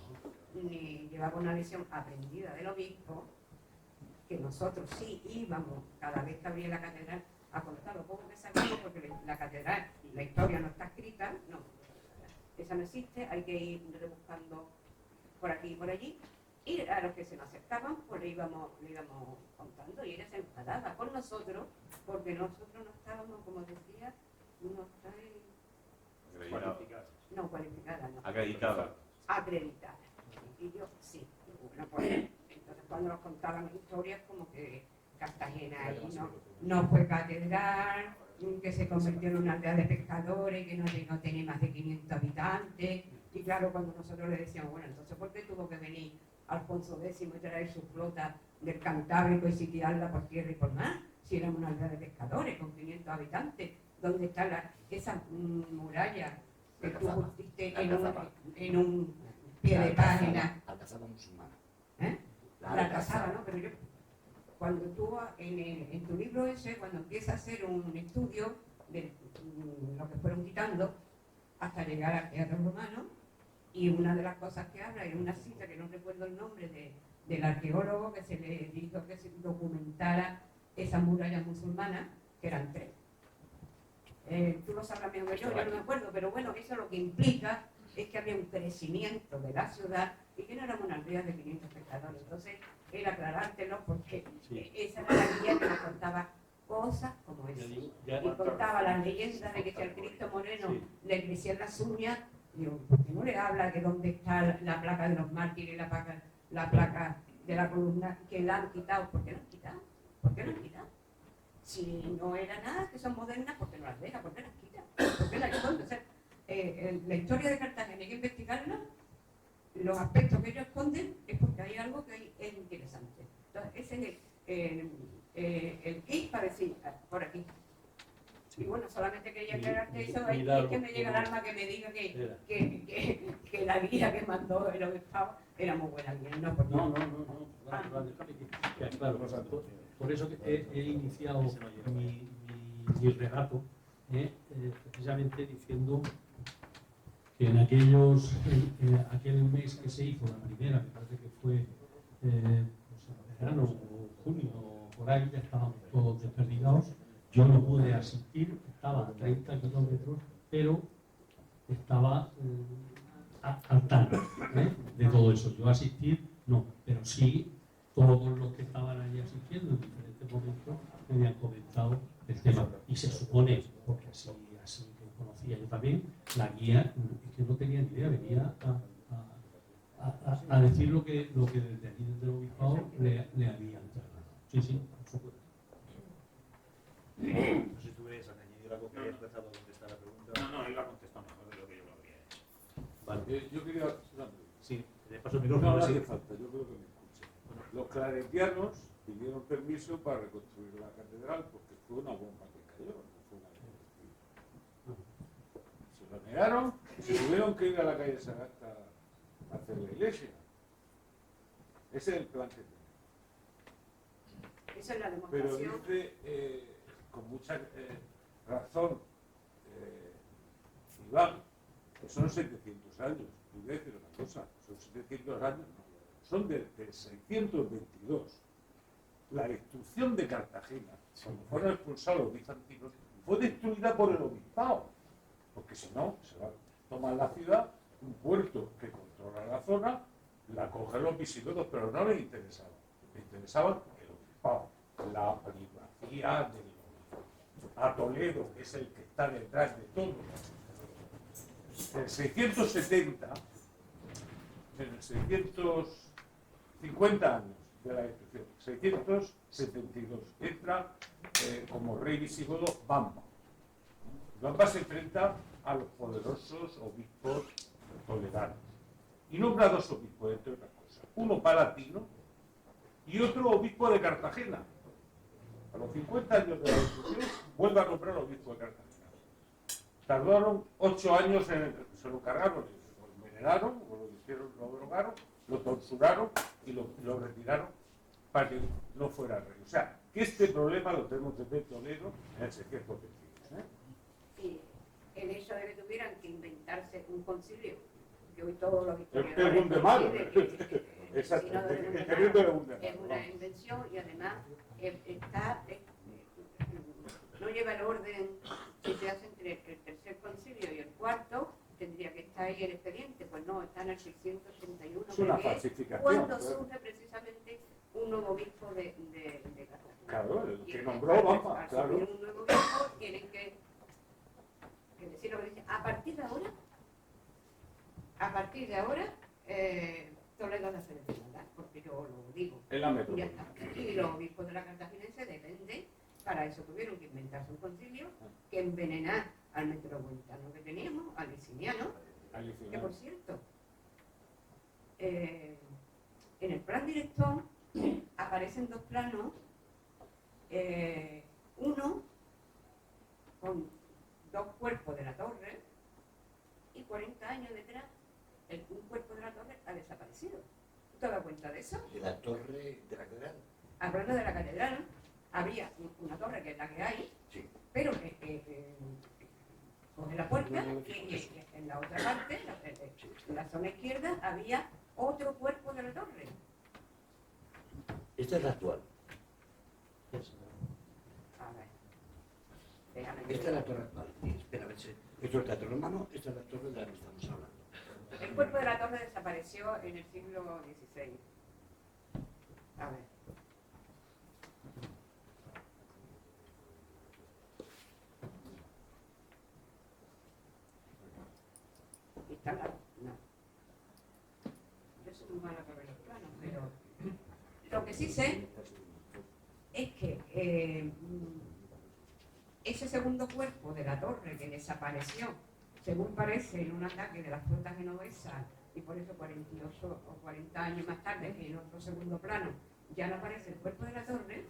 ni llevaba una lección aprendida del obispo, que nosotros sí íbamos cada vez que abría la catedral a contar lo poco que sabíamos, porque la catedral, la historia no está escrita, no, esa no existe, hay que ir rebuscando por aquí y por allí, y a los que se nos acercaban pues le íbamos contando, y ella se enfadaba con nosotros porque nosotros no estábamos, como decía, no estáis cualificadas, no. Acreditada. Acreditada. Y yo sí. Bueno, pues entonces cuando nos contaban historias como que Cartagena ahí no fue catedral, que se convirtió en una aldea de pescadores, que no tenía más de 500 habitantes. Y claro, cuando nosotros le decíamos, bueno, entonces ¿por qué tuvo que venir Alfonso X y traer su flota del Cantábrico y sitiarla por tierra y por mar? Si éramos una aldea de pescadores con 500 habitantes, ¿dónde está esa muralla que tú pusiste en un pie de página? La Alcazaba musulmana. La Alcazaba, ¿no? Pero yo, cuando tú, en tu libro ese, cuando empiezas a hacer un estudio de lo que fueron quitando hasta llegar al teatro romano, y una de las cosas que habla es una cita que no recuerdo el nombre del arqueólogo que se le dijo que se documentara esas murallas musulmanas, que eran 3. Tú lo sabrás mejor que yo no me acuerdo, pero bueno, eso lo que implica es que había un crecimiento de la ciudad y que no éramos una aldea de 500 pescadores. Entonces, era aclarártelo porque esa era la guía que nos contaba cosas como esa. Y contaba la leyenda de que si al Cristo Moreno le crecían las uñas, digo, ¿por qué no le habla de dónde está la placa de los mártires y la placa de la columna que la han quitado? ¿Por qué la han quitado? ¿Por qué la han quitado? Si no era nada, que son modernas, ¿por qué no las deja? ¿Por qué las quita? ¿Por qué las esconde? O sea, la historia de Cartagena hay que investigarla. Los aspectos que ellos esconden es porque hay algo que es interesante. Entonces, ese es el kit para decir, por aquí. Y bueno, solamente quería aclararte eso, es que me llega el alma que me diga que la guía que mandó el obispado era muy buena guía. No, claro, por eso he iniciado mi relato, precisamente diciendo que en aquel mes que se hizo, la primera, me parece que fue en verano o junio o por ahí, ya estábamos todos desperdigados. Yo no pude asistir, estaba a 30 kilómetros, pero estaba al tanto de todo eso. Yo asistir, no, pero sí todos los que estaban allí asistiendo en diferentes momentos me habían comentado el tema. Y se supone, porque así que conocía yo también, la guía es que no tenía ni idea, venía a decir lo que desde allí, desde el obispado, le habían trasladado. Sí, por supuesto. No sé si tú querías añadir algo que hayas empezado a contestar la pregunta. No, iba a contestar mejor de lo que yo lo habría hecho. Vale. Yo quería... Sí, le paso el micrófono. No hace falta, yo creo que me escuchen. Los claretianos pidieron permiso para reconstruir la catedral porque fue una bomba que cayó, no fue una reconstruida. Se lo negaron y se tuvieron que ir a la calle Sagasta a hacer la iglesia. Ese es el plan que tiene. Esa es la Pero demostración. dice, con mucha razón, Iván, que son 700 años. Y voy a decir una cosa, son 700 años, no, son del 622. La destrucción de Cartagena, cuando fueron expulsados los bizantinos, fue destruida por el obispado, porque si no, se va a tomar la ciudad, un puerto que controla la zona, la cogen los visigodos, pero no les interesaba. Les interesaba el obispado, la primacía a Toledo, que es el que está detrás de todo. En el 670, en el 650 años de la destrucción, 672, entra como rey visigodo Bamba. Bamba se enfrenta a los poderosos obispos toledanos y nombra dos obispos, entre otras cosas, uno palatino y otro obispo de Cartagena. A los 50 años de la destrucción vuelve a nombrar obispo de Cartagena. Tardaron 8 años se lo cargaron, lo envenenaron, lo drogaron, lo torturaron y lo retiraron para que no fuera rey. O sea, que este problema lo tenemos desde Toledo en el 622. Sí, el hecho de que tuvieran que inventarse un concilio, que hoy todos los historiadores es un de malo. Exacto, es una invención y además no lleva el orden que se hace entre el tercer concilio y el cuarto, tendría que estar ahí el expediente, pues no, está en el 681, es una falsificación, cuando surge precisamente un nuevo obispo de Cartagena. Claro, el que nombró Bamba, claro. Un nuevo obispo tienen que decir lo que dice. A partir de ahora, Toledo de seleccionar, porque yo lo digo. En la Y metrópoli. ya está. Y los obispos de la Cartaginense dependen, para eso tuvieron que inventarse un concilio que envenenar al metropolitano que teníamos, al liciniano, que por cierto, en el plan director aparecen dos planos, uno con dos cuerpos de la torre y 40 años detrás un cuerpo de la torre ha desaparecido. ¿Tú te das cuenta de eso? De la torre de la catedral. Hablando de la catedral, había una torre que es la que hay, Sí. pero con la puerta y en la otra parte, en la zona izquierda, había otro cuerpo de la torre. Esta es la actual. A ver, déjame Esta es la torre actual. Sí, espera, a ver si... Esto es el teatro romano, esta es la torre de la que estamos hablando. El cuerpo de la torre desapareció en el siglo XVI. A ver. Está la... No. Yo soy muy mala para ver los planos, pero lo que sí sé es que ese segundo cuerpo de la torre que desapareció, según parece, en un ataque de la flota genovesa, y por eso 48 o 40 años más tarde, en otro segundo plano, ya no aparece el cuerpo de la torre.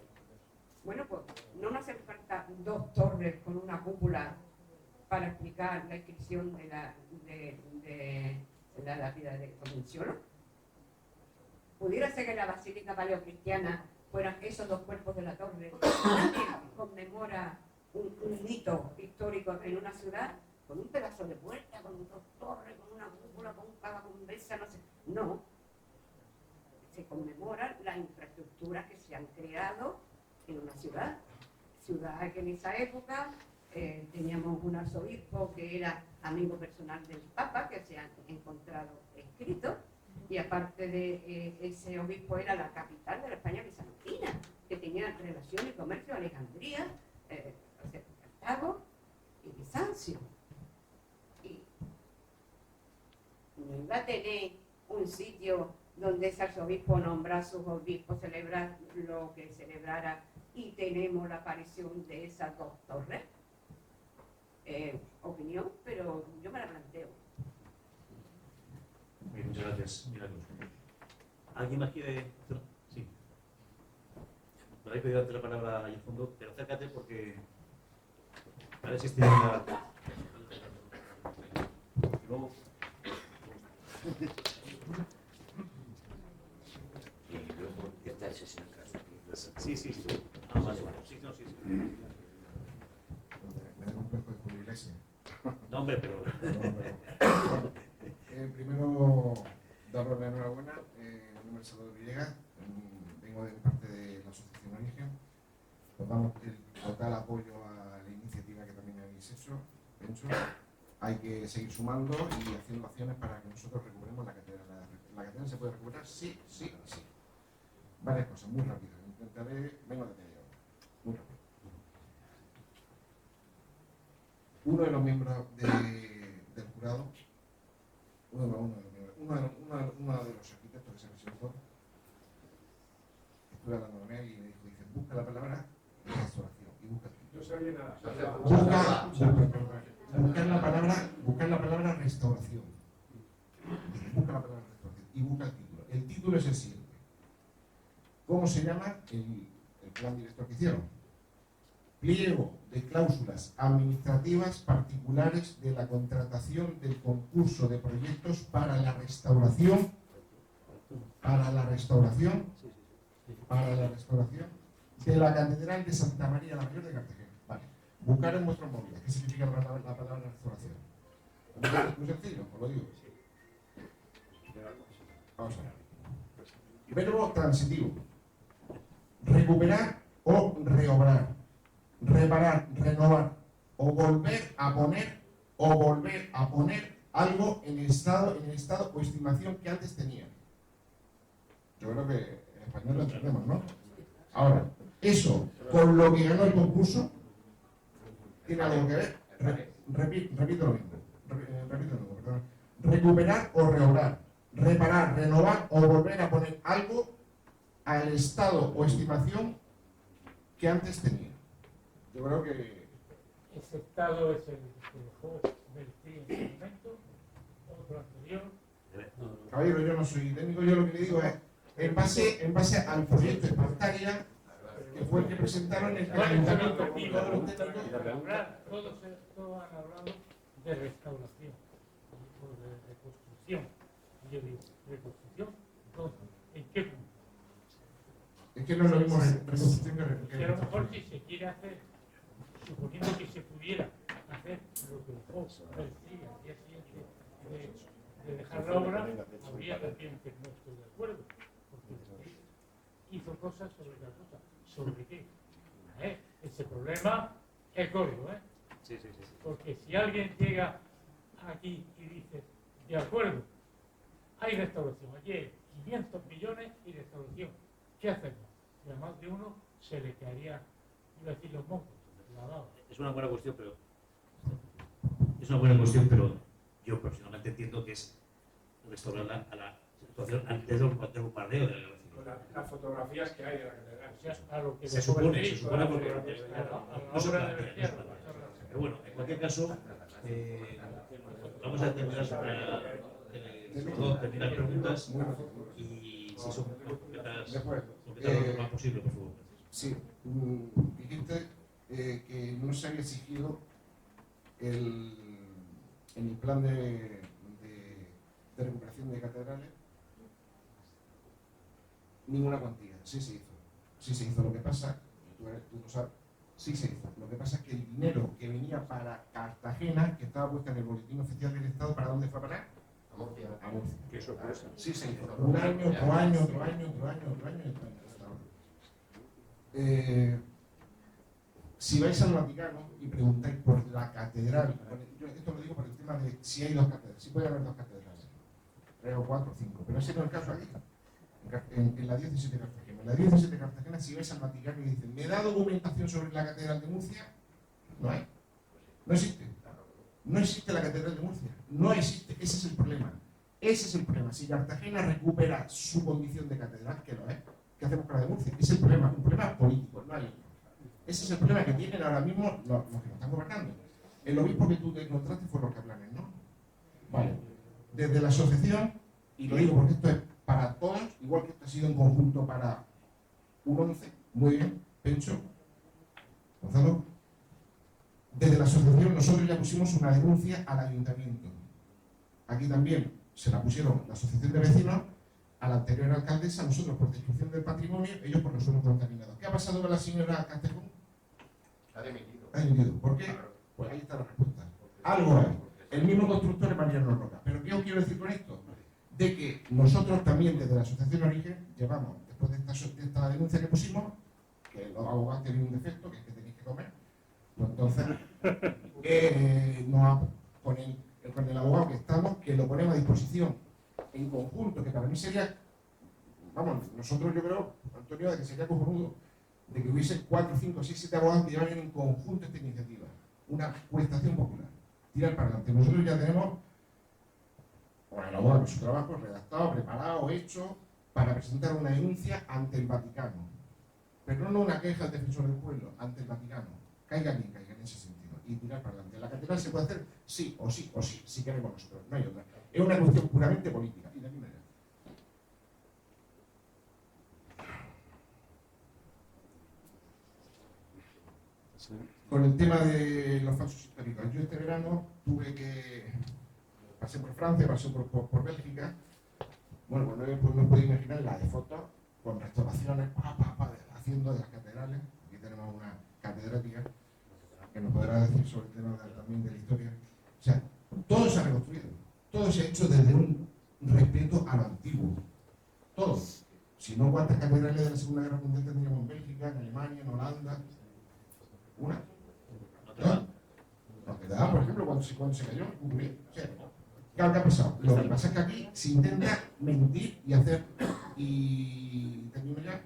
Bueno, pues no nos hacen falta dos torres con una cúpula para explicar la inscripción de la lápida de Comenciolo. Pudiera ser que la basílica paleocristiana fueran esos dos cuerpos de la torre que conmemora un hito histórico en una ciudad con un pedazo de puerta, con dos torres, con una cúpula, con cada convesa, no sé. No. Se conmemoran las infraestructuras que se han creado en una ciudad. Ciudad que en esa época teníamos un arzobispo que era amigo personal del Papa, que se han encontrado escritos, y aparte de ese obispo era la capital de la España bizantina, que tenía relaciones y comercio Alejandría, Cartago y Bizancio. Y no iba a tener un sitio donde ese arzobispo nombrara a sus obispos, celebrar lo que celebrara, y tenemos la aparición de esas dos torres. Opinión, pero yo me la planteo. Bien, muchas gracias, Milagros. ¿Alguien más quiere hacer? Sí. Me habéis pedido antes la palabra ahí al fondo, pero acércate porque a ver si estoy en la... Y luego... Y luego está el sesión en casa. Sí, sí, sí. Ah, vale, vale. Sí, no, sí, sí. Me da complejo de Julio Iglesias. No, hombre, pero... Primero, daros la enhorabuena. Mi nombre es Salvador Villegas. Vengo de parte de la Asociación Origen. Os damos el total apoyo a la iniciativa que también habéis hecho. Hay que seguir sumando y haciendo acciones para que nosotros recuperemos la catedral. ¿La catedral se puede recuperar? Sí, sí, sí. Varias cosas, muy rápidas. Intentaré, vengo de media hora. Muy rápido. Uno de los miembros del jurado, uno de los arquitectos que se presentó, estuve hablando con él y me dijo, dice, busca la palabra restauración y busca. No se oye nada. Buscar la palabra restauración. Busca la palabra restauración y busca el título. El título es el siguiente. ¿Cómo se llama el plan director que hicieron? Pliego de cláusulas administrativas particulares de la contratación del concurso de proyectos para la restauración de la Catedral de Santa María la Mayor de Cartagena. Vale. Buscar en vuestros móviles. ¿Qué significa la palabra restauración? Muy sencillo, os lo digo. Vamos a ver. Verbo transitivo. Recuperar o reobrar. Reparar, renovar, o volver a poner algo en el estado o estimación que antes tenía. Yo creo que en español lo entendemos, ¿no? Ahora, eso con lo que ganó el concurso tiene algo que ver. Repito lo mismo, perdón. Recuperar o reobrar. reparar, renovar o volver a poner algo al estado o estimación que antes tenía. Yo creo que ese estado es el que dejó Bertí en su momento, otro anterior. Caballero, yo no soy técnico, yo lo que le digo es, en base al proyecto Espartaria, que fue el que presentaron el ayuntamiento. Todos han hablado de restauración o de reconstrucción. Y yo digo, ¿reconstrucción? Entonces, ¿en qué punto? Es que no es lo mismo reconstrucción que Y a lo reconstrucción. mejor si se quiere hacer, suponiendo que se pudiera hacer lo que dejó Bertí al día siguiente de dejar la obra, habría también que no estoy de acuerdo, porque Bertí hizo cosas sobre la cosa. ¿Sobre qué? Ese problema es gordo, ¿eh? Sí, sí, sí. Porque si alguien llega aquí y dice, de acuerdo, hay restauración, aquí hay 500 millones y restauración, ¿qué hacemos? Y a más de uno se le caería, iba a decir los mocos, la baba. Es una buena cuestión, pero yo personalmente entiendo que es restaurar a la situación antes del bombardeo de la guerra civil. Las fotografías que hay de la catedral. O sea, a lo que Se supone porque no se plantea. Pero bueno, en cualquier caso, vamos a terminar terminar preguntas y si son concretas, lo más posible, por favor. Sí, dijiste que no se había exigido en el plan de recuperación de catedrales ninguna cuantía. Sí se hizo. Sí se hizo. Lo que pasa, tú lo sabes, sí se hizo. Lo que pasa es que el dinero que venía para Cartagena, que estaba puesto en el boletín oficial del Estado, ¿para dónde fue a parar? A Murcia. A Murcia. Qué sorpresa. Sí se hizo. Un año, otro año, otro año, otro año, otro año, otro año. Si vais al Vaticano y preguntáis por la catedral, yo esto lo digo por el tema de si hay dos catedrales, si puede haber dos catedrales, 3 o 4 o 5, pero ese no es el caso aquí, en la diócesis de Cartagena. En la diócesis de Cartagena, si vais al Vaticano y dicen, ¿me da documentación sobre la catedral de Murcia? No hay, no existe. No existe la catedral de Murcia, no existe, ese es el problema. Ese es el problema. Si Cartagena recupera su condición de catedral, que lo es, ¿qué hacemos con la de Murcia? Es el problema, un problema político, no hay otro. Ese es el problema que tienen ahora mismo los que nos están gobernando. El obispo que tú te encontraste fue los Caplanes, ¿no? Vale. Desde la asociación, y lo digo porque esto es para todos, igual que esto ha sido en conjunto para un 11, muy bien, Pencho, Gonzalo. Desde la asociación nosotros ya pusimos una denuncia al ayuntamiento. Aquí también se la pusieron la asociación de vecinos, a la anterior alcaldesa, nosotros por destrucción del patrimonio, ellos por los suelos contaminados. ¿Qué ha pasado con la señora Castejón? Ha dimitido. Ha dimitido. ¿Por qué? Pues ahí está la respuesta. Algo hay. El mismo constructor es Mariano Roca. ¿Pero qué os quiero decir con esto? De que nosotros también desde la Asociación Origen llevamos, después de esta denuncia que pusimos, que los abogados tienen un defecto, que es que tenéis que comer, pues entonces con el abogado que estamos, que lo ponemos a disposición en conjunto, que para mí sería, vamos, nosotros yo creo, Antonio, de que sería cojonudo, de que hubiese 4, 5, 6, 7 abogados que llevaran en conjunto esta iniciativa, una prestación popular, tirar para adelante. Nosotros ya tenemos, bueno, el abogado con su trabajo redactado, preparado, hecho, para presentar una denuncia ante el Vaticano, pero no una queja al defensor del pueblo, ante el Vaticano, caiga quien caiga en ese sentido, y tirar para adelante. La catedral se puede hacer sí o sí o sí, si queremos nosotros, no hay otra. Es una cuestión puramente política. Y de aquí me iré. Con el tema de los falsos históricos. Yo este verano pasé por Francia, pasé por Bélgica. Bueno, pues no puedo imaginar la de fotos con restauraciones, haciendo de las catedrales. Aquí tenemos una catedrática que nos podrá decir sobre el tema también de la historia. O sea, todo se ha reconstruido. Todo se ha hecho desde un respeto a lo antiguo. Todo. Si no, ¿cuántas catedrales de la Segunda Guerra Mundial tendríamos en Bélgica, en Alemania, en Holanda? ¿Una? ¿No? Notre Dame, por ejemplo, cuando se cayó, o sea, ¿qué ha pasado? Lo que pasa es que aquí se intenta mentir y hacer, y termino ya,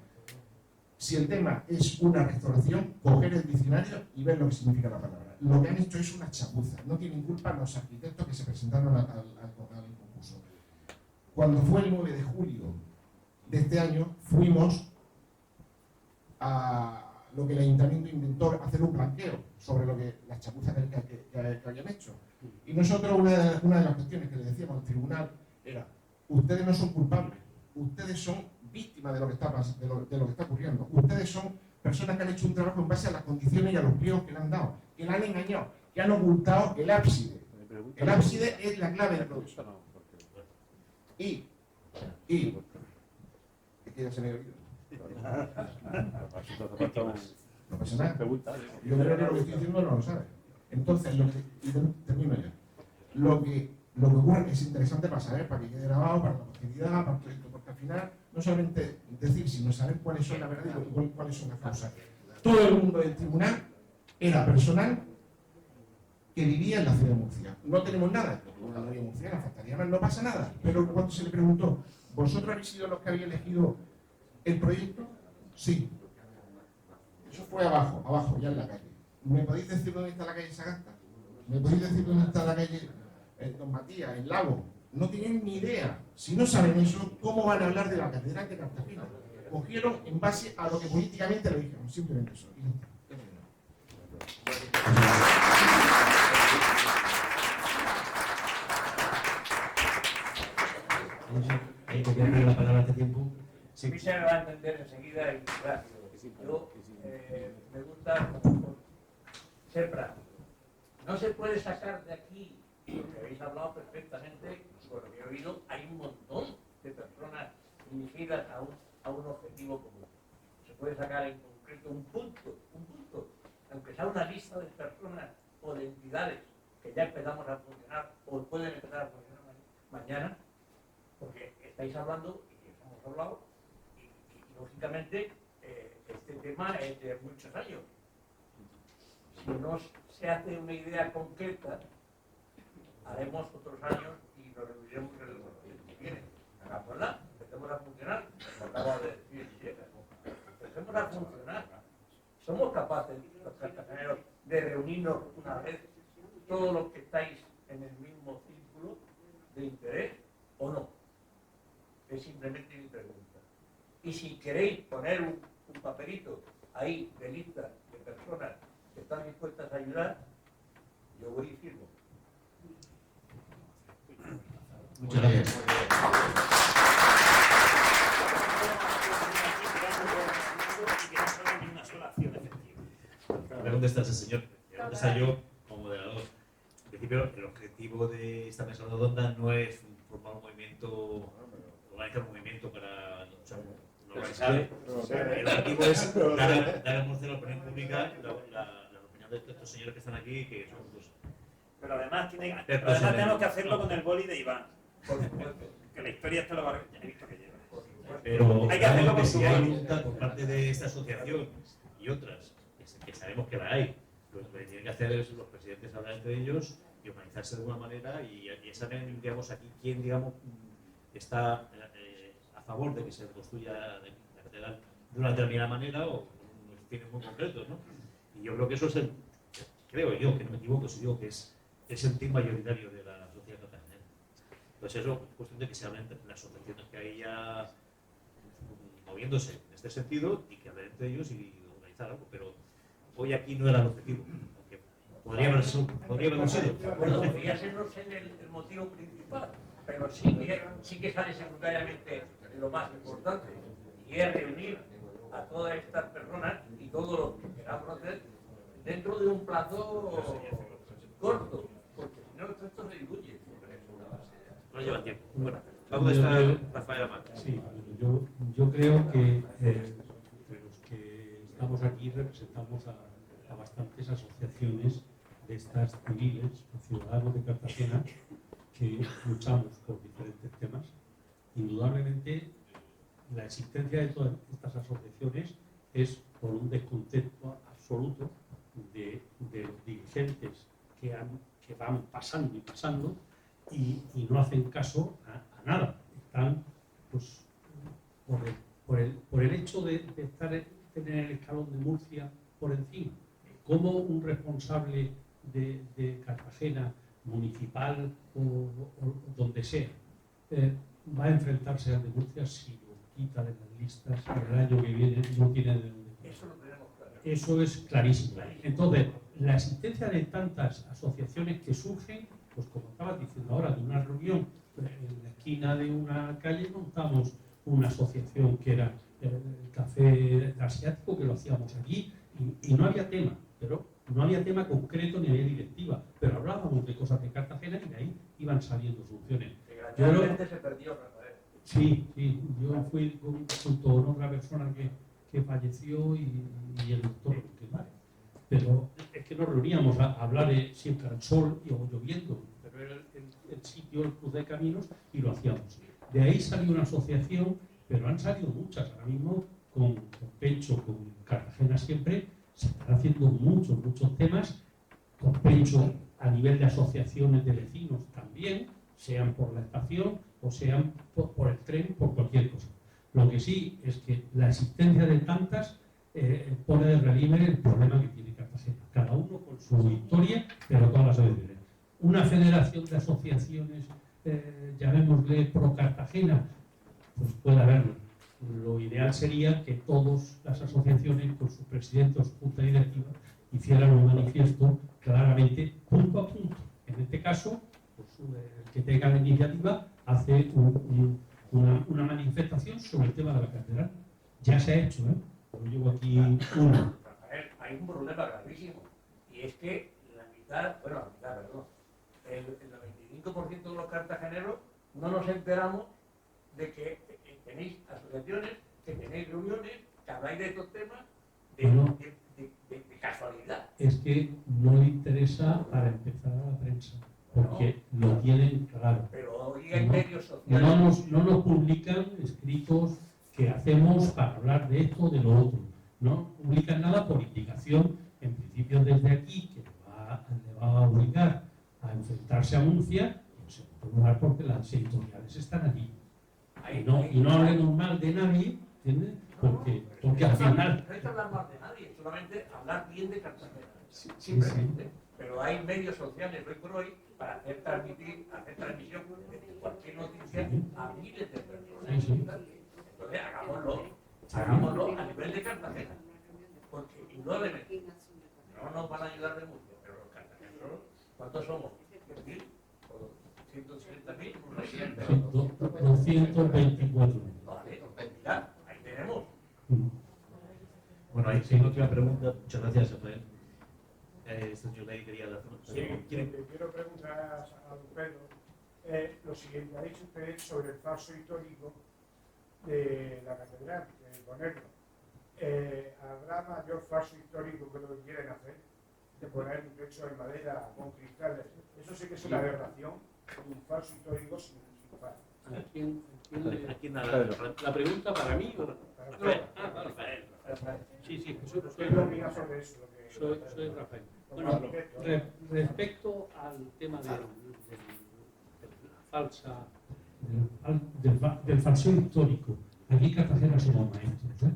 si el tema es una restauración, coger el diccionario y ver lo que significa la palabra. Lo que han hecho es una chapuza. No tienen culpa los arquitectos que se presentaron al concurso. cuando fue el 9 de julio de este año, fuimos a lo que el ayuntamiento intentó hacer un blanqueo sobre lo que las chapuzas que habían hecho. Y nosotros una de las cuestiones que le decíamos al tribunal era: ustedes no son culpables, ustedes son víctimas de lo que está ocurriendo, ustedes son personas que han hecho un trabajo en base a las condiciones y a los pliegos que le han dado, que le han engañado, que han ocultado el ábside. El ábside es la clave de todo esto. Y es que ya se me ha oído. No pasa nada. Yo creo que lo que estoy diciendo no lo sabe. Entonces, termino ya. Lo que ocurre es interesante para saber, para que quede grabado, para la posteridad, para todo esto, porque al final no solamente decir, sino saber cuáles son la verdad y cuáles son las causas. Todo el mundo del tribunal era personal que vivía en la ciudad de Murcia. No tenemos nada, una mayoría murciana, faltaría más, no pasa nada. Pero cuando se le preguntó, ¿vosotros habéis sido los que habéis elegido el proyecto? Sí. Eso fue abajo, ya en la calle. ¿Me podéis decir dónde está la calle Sagasta? ¿Me podéis decir dónde está la calle Don Matías, el Lago? No tienen ni idea. Si no saben eso, ¿cómo van a hablar de la Catedral de Cartagena? Cogieron en base a lo que políticamente le dijeron, simplemente eso. Ahí te quiero la palabra hace tiempo. Sí. A mí se me va a entender enseguida y rápido. Yo me gusta ser práctico. No se puede sacar de aquí, porque habéis hablado perfectamente, por lo que he oído, hay un montón de personas dirigidas a un objetivo común. Se puede sacar en concreto un punto, aunque sea una lista de personas o de entidades que ya empezamos a funcionar o pueden empezar a funcionar mañana, porque estáis hablando, y hemos hablado, y lógicamente este tema es de muchos años. Si no se hace una idea concreta, haremos otros años y nos reuniremos en el que viene. Hagámosla, empecemos a funcionar, como acaba de decir Llega. Empecemos a funcionar. ¿Somos capaces, los cartageneros, de reunirnos una vez todos los que estáis en el mismo círculo de interés o no? Es simplemente mi pregunta. Y si queréis poner un papelito ahí de lista de personas que están dispuestas a ayudar, yo voy y firmo. Muchas gracias. ¿Dónde está ese señor? ¿Dónde está yo como moderador? En principio, el objetivo de esta mesa redonda no es formar un movimiento, organizar un movimiento para no organizar. El objetivo es dar a conocer la opinión pública la opinión de estos señores que están aquí, que son pues, pero además tenemos que hacerlo con el boli de Iván. Que la historia esto lo va a ver. Ya he visto que lleva. Pero hay que hacerlo con si hay voluntad por parte de esta asociación y otras, que sabemos que la hay, lo que tienen que hacer es los presidentes hablar entre ellos y organizarse de alguna manera y saber, digamos, aquí quién, digamos, está a favor de que se construya la catedral de una determinada manera o con unos fines muy concretos, ¿no? Y yo creo que eso es creo yo, que no me equivoco si digo que es el sentir mayoritario de la sociedad cartagenera. Pues eso es cuestión de que se hablen entre las asociaciones que hay ya moviéndose en este sentido y que hablen entre ellos y organizar algo, pero hoy aquí no era el objetivo, aunque podría haber sido. Bueno, debería ser el motivo principal, pero sí que sale secundariamente lo más importante, y es reunir a todas estas personas y todo lo que queramos hacer dentro de un plazo corto, porque si no esto se diluye. No lleva tiempo. Bueno, ¿dónde está Rafael Amar? Sí, yo creo que entre los que estamos aquí representamos a bastantes asociaciones de estas civiles, los ciudadanos de Cartagena, que luchamos por diferentes temas. Indudablemente, la existencia de todas estas asociaciones es por un descontento absoluto de los dirigentes que van pasando y pasando y no hacen caso a nada. Están, pues, por el hecho de tener el escalón de Murcia por encima. Como un responsable de Cartagena, municipal o donde sea, va a enfrentarse a denuncias si lo quita de las listas y el año que viene no tiene de dónde. Eso lo tenemos claro. Eso es clarísimo. Entonces, la existencia de tantas asociaciones que surgen, pues como estabas diciendo ahora, de una reunión en la esquina de una calle montamos una asociación que era el Café Asiático, que lo hacíamos allí, y no había tema, pero no había tema concreto ni había directiva, pero hablábamos de cosas de Cartagena y de ahí iban saliendo soluciones. Desgraciadamente se perdió, Rafael. Sí, yo fui junto con otra persona que falleció y el doctor Quemare. Pero es que nos reuníamos a hablar siempre al sol y o lloviendo, pero era el sitio, el cruce de caminos, y lo hacíamos. De ahí salió una asociación, pero han salido muchas. Ahora mismo con Pencho, con Cartagena siempre, se están haciendo muchos temas. Con Pencho a nivel de asociaciones de vecinos también, sean por la estación o sean por el tren, por cualquier cosa. Lo que sí es que la existencia de tantas pone de relieve el problema que tiene Cartagena. Cada uno con su historia, pero todas las asociaciones. Una federación de asociaciones, llamémosle pro Cartagena, pues puede haberlo. Lo ideal sería que todas las asociaciones, con su presidente o su junta directiva, hicieran un manifiesto claramente, punto a punto. En este caso, pues, el que tenga la iniciativa hace una manifestación sobre el tema de la catedral. Ya se ha hecho, ¿eh? Lo llevo aquí uno. Rafael, hay un problema gravísimo, y es que el 95% de los cartageneros no nos enteramos de que tenéis asociaciones, que tenéis reuniones, que habláis de estos temas de casualidad. Es que no le interesa para empezar a la prensa, porque lo tienen claro. Pero hoy hay medios sociales. No nos publican escritos que hacemos para hablar de esto o de lo otro. No publican nada por indicación, en principio desde aquí, que le va a obligar a enfrentarse a Murcia, y en segundo lugar porque las editoriales están allí. Y no hablemos mal de nadie, ¿entiendes? Porque al final... No hay que hablar mal de nadie, solamente hablar bien de Cartagena. Simplemente. Pero hay medios sociales hoy por hoy para hacer transmisión de cualquier noticia a miles de personas. Entonces hagámoslo a nivel de Cartagena. Porque indudablemente no nos van a ayudar de mucho, pero los cartageneros, ¿cuántos somos? ¿100.000? ¿170.000? 224. Vale, ya, ahí tenemos. Bueno, ahí sí, última pregunta. Muchas gracias, Rafael. Señor Ley quería dar. Quiero preguntar a don Pedro lo siguiente. Ha dicho usted sobre el falso histórico de la catedral, de ponerlo. ¿Habrá mayor falso histórico que lo que quieren hacer? De poner un techo de madera con cristales. Eso sí que es una aberración, un falso histórico sin falso. La pregunta para mí o para Rafael. Sí, ¿Qué opina sobre eso? Soy Rafael. Bueno, respecto al tema del falso histórico, aquí en Cartagena somos maestros.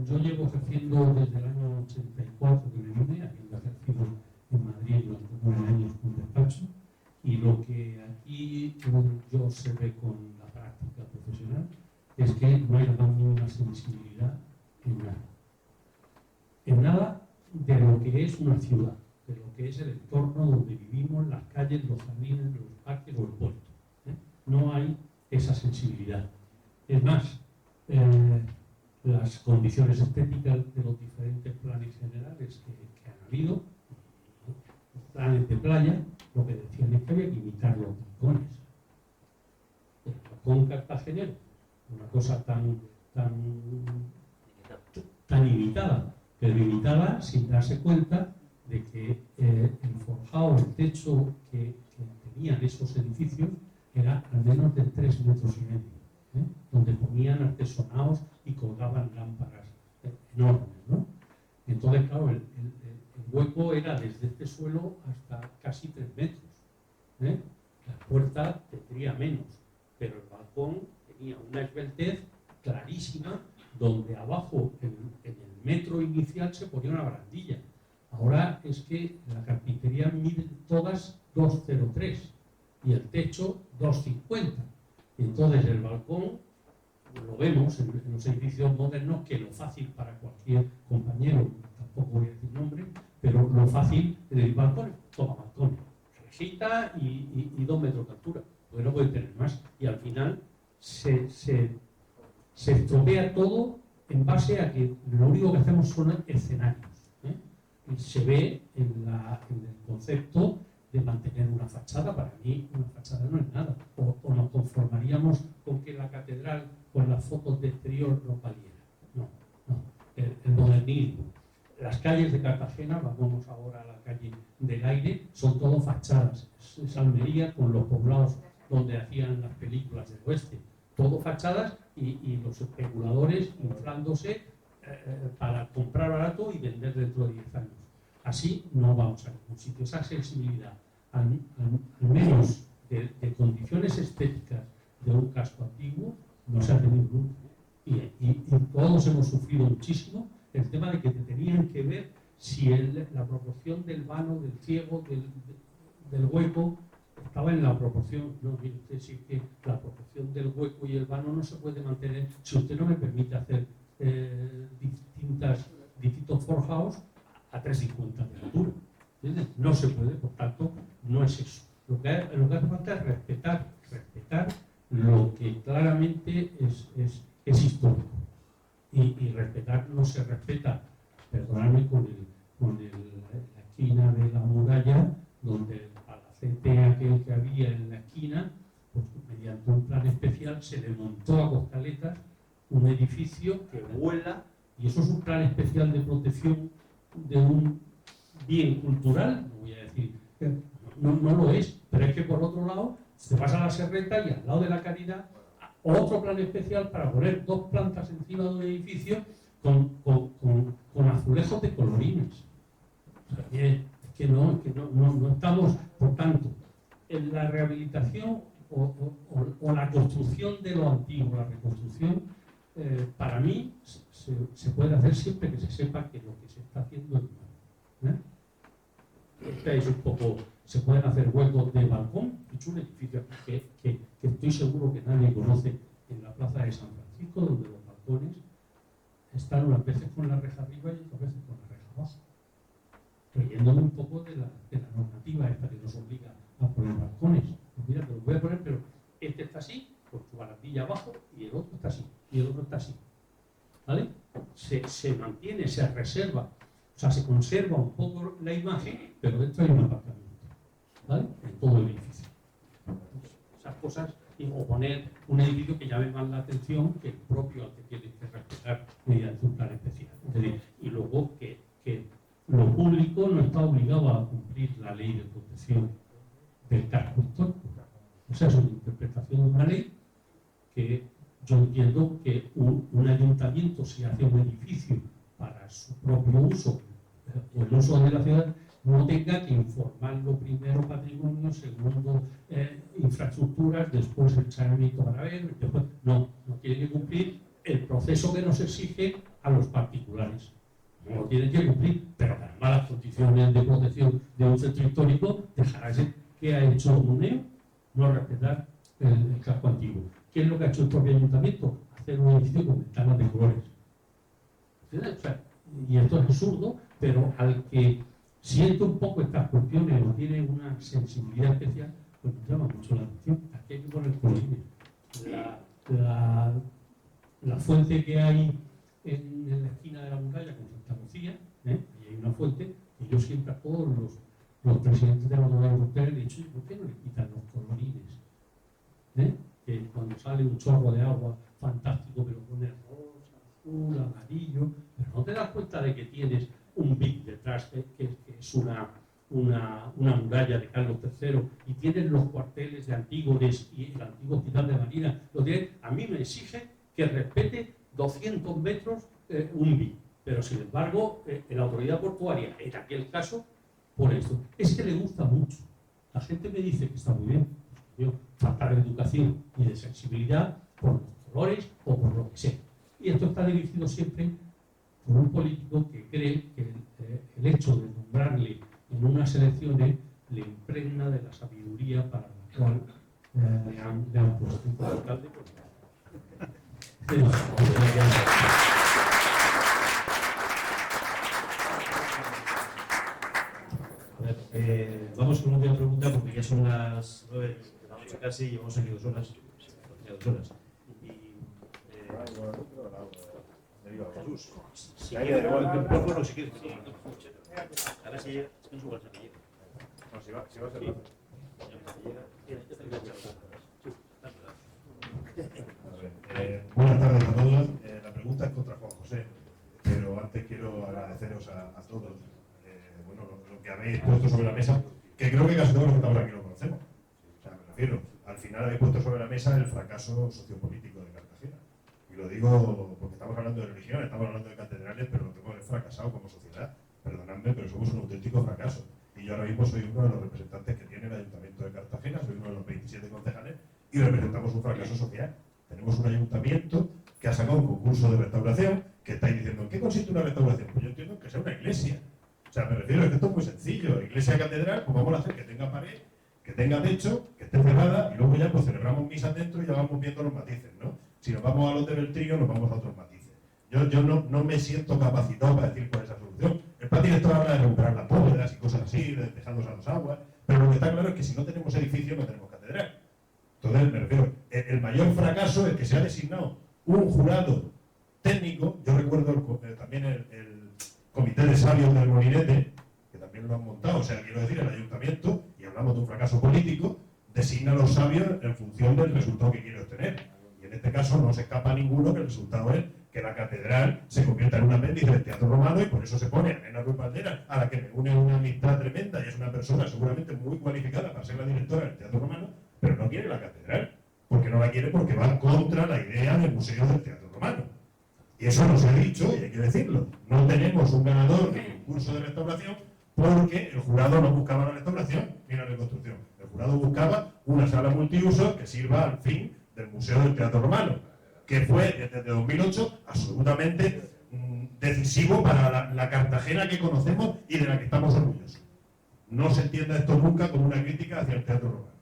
Yo llevo ejerciendo desde el año 84 que me vine, habiendo ejercido en Madrid durante 9 años con despacho, y lo que aquí yo observé con la práctica profesional es que no hay la más mínima sensibilidad en nada de lo que es una ciudad, de lo que es el entorno donde vivimos, las calles, los jardines, los parques o el puerto. No hay esa sensibilidad. Es más, las condiciones estéticas de los diferentes planes generales que han habido, los planes de playa, lo que decían es que había que imitar los rincones. El balcón cartagenero, una cosa tan imitada, pero imitada sin darse cuenta de que el forjado, el techo que tenían esos edificios era al menos de 3,5 metros, donde ponían artesonados y colgaban lámparas enormes, ¿no? Entonces, claro, el hueco era desde este suelo hasta casi 3 metros. La puerta tendría menos, pero el balcón tenía una esbeltez clarísima, donde abajo, en el metro inicial, se ponía una barandilla. Ahora es que la carpintería mide todas 2,03. y el techo 2,50. Entonces el balcón, lo vemos en los edificios modernos, que lo fácil para cualquier compañero, tampoco voy a decir nombre, pero lo fácil en el balcón, toma balcón, rejita y 2 metros de altura, porque no puede tener más. Y al final se estropea todo en base a que lo único que hacemos son escenarios. Y se ve en el concepto de mantener una fachada. Para mí una fachada no es nada, o nos conformaríamos con que la catedral con las fotos de exterior nos valiera. No. El modernismo, las calles de Cartagena, vamos ahora a la calle del Aire, son todo fachadas. Es Almería con los poblados donde hacían las películas del oeste, todo fachadas, y los especuladores inflándose para comprar barato y vender dentro de 10 años. Así no vamos a ningún sitio. Esa sensibilidad, al menos de condiciones estéticas de un casco antiguo, no se ha tenido nunca. Y todos hemos sufrido muchísimo el tema de que te tenían que ver si la proporción del vano, del ciego, del hueco, estaba en la proporción. No, mire usted, sí que la proporción del hueco y el vano no se puede mantener si usted no me permite hacer distintos forjados a 3,50 de altura. ¿Entiendes? No se puede, por tanto, no es eso. Lo que hace falta es respetar lo que claramente es histórico. Y respetar no se respeta, perdonadme, con la esquina de la muralla, donde el palacete aquel que había en la esquina, pues mediante un plan especial se le montó a costaletas un edificio que vuela, y eso es un plan especial de protección de un bien cultural. No voy a decir, no lo es, pero es que por otro lado se pasa a la Serreta y al lado de la Caridad otro plan especial para poner 2 plantas encima de un edificio con azulejos de colorines. O sea, es que no estamos, por tanto, en la rehabilitación o la construcción de lo antiguo, la reconstrucción, para mí se puede hacer siempre que se sepa que lo que se está haciendo es malo. Este es un poco, se pueden hacer huecos de balcón. He hecho un edificio que estoy seguro que nadie conoce, en la plaza de San Francisco, donde los balcones están unas veces con la reja arriba y otras veces con la reja abajo, creyéndome un poco de la normativa esta que nos obliga a poner balcones. Pues mira, te lo voy a poner, pero este está así, con su barandilla abajo, y el otro está así, y el otro está así. ¿Vale? Se mantiene, se reserva, o sea, se conserva un poco la imagen, pero dentro hay un aparcamiento, ¿vale? En todo el edificio. Esas cosas, o poner un edificio que llame más la atención que el propio al que tiene que respetar mediante un plan especial. Es decir, y luego que lo público no está obligado a cumplir la ley de protección del casco histórico. O sea, es una interpretación de una ley que yo entiendo que un ayuntamiento, si hace un edificio para su propio uso o el uso de la ciudad, no tenga que informarlo primero patrimonio, segundo infraestructuras, después el saneamiento para ver, después, no tiene que cumplir el proceso que nos exige a los particulares. No lo tienen que cumplir, pero para malas condiciones de protección de un centro histórico, dejará que ha hecho UNEO, no respetar el casco antiguo. ¿Qué es lo que ha hecho el propio ayuntamiento? Hacer un edificio con ventanas de colores. O sea, y esto es absurdo, pero al que siente un poco estas cuestiones o tiene una sensibilidad especial, pues nos llama mucho la atención. Aquí hay que poner colorines. La fuente que hay en la esquina de la muralla con Santa Lucía, y hay una fuente, y yo siempre a todos los presidentes de la Unión Europea le he dicho, ¿por qué no le quitan los colorines? Que cuando sale un chorro de agua fantástico, pero pone rosa, azul, amarillo, pero no te das cuenta de que tienes un BIC detrás, que es una muralla de Carlos III, y tienes los cuarteles de Antígones y el antiguo hospital de Marina. A mí me exige que respete 200 metros un BIC, pero sin embargo la autoridad portuaria, en aquel caso, por esto, es que le gusta mucho. La gente me dice que está muy bien. Yo, falta de educación y de sensibilidad por los colores o por lo que sea. Y esto está dirigido siempre por un político que cree que el hecho de nombrarle en unas elecciones le impregna de la sabiduría para la Bueno, le han puesto un poco de alcalde. Vamos con una última pregunta porque ya son las 9 de la noche casi y llevamos aquí 2 horas. Jesús, si quieres, el micrófono, si quieres. A ver si llega, es que no subo el cepillo. No, si va a ser. Buenas tardes a todos. La pregunta es contra Juan José, pero antes quiero agradeceros a todos bueno, lo que habéis puesto sobre la mesa, que creo que casi todos los que estamos aquí lo conocemos. O sea, me refiero, al final habéis puesto sobre la mesa el fracaso sociopolítico de Cartagena. Y lo digo porque estamos hablando de religión, estamos hablando de catedrales, pero lo que hemos fracasado como sociedad. Perdonadme, pero somos un auténtico fracaso. Y yo ahora mismo soy uno de los representantes que tiene el Ayuntamiento de Cartagena, soy uno de los 27 concejales y representamos un fracaso social. Tenemos un ayuntamiento que ha sacado un concurso de restauración, que estáis diciendo, ¿en qué consiste una restauración? Pues yo entiendo que sea una iglesia. O sea, me refiero a que esto es muy sencillo. Iglesia catedral, pues vamos a hacer que tenga pared, que tenga techo, que esté cerrada y luego ya pues celebramos misas dentro y ya vamos viendo los matices, ¿no? Si nos vamos a los de Beltrillo, nos vamos a otros matices. Yo no me siento capacitado para decir cuál es la solución. El plan director habla de recuperar las bóvedas y cosas así, dejándose a dos aguas, pero lo que está claro es que si no tenemos edificio, no tenemos catedral. Entonces, me refiero, el mayor fracaso es que se ha designado un jurado técnico. Yo recuerdo también el comité de sabios del Molinete, que también lo han montado, o sea, quiero decir, el ayuntamiento, y hablamos de un fracaso político, designa a los sabios en función del resultado que quiere obtener. Y en este caso no se escapa a ninguno que el resultado es que la catedral se convierta en un apéndice del teatro romano, y por eso se pone a Nena Ruiz Valdera, a la que me une una amistad tremenda y es una persona seguramente muy cualificada para ser la directora del teatro romano, pero no quiere la catedral. ¿Por qué no la quiere? Porque va contra la idea del Museo del Teatro Romano. Y eso no se ha dicho y hay que decirlo. No tenemos un ganador del concurso de restauración porque el jurado no buscaba la restauración ni la reconstrucción. El jurado buscaba una sala multiuso que sirva al fin del Museo del Teatro Romano, que fue desde 2008 absolutamente decisivo para la Cartagena que conocemos y de la que estamos orgullosos. No se entienda esto nunca como una crítica hacia el teatro romano,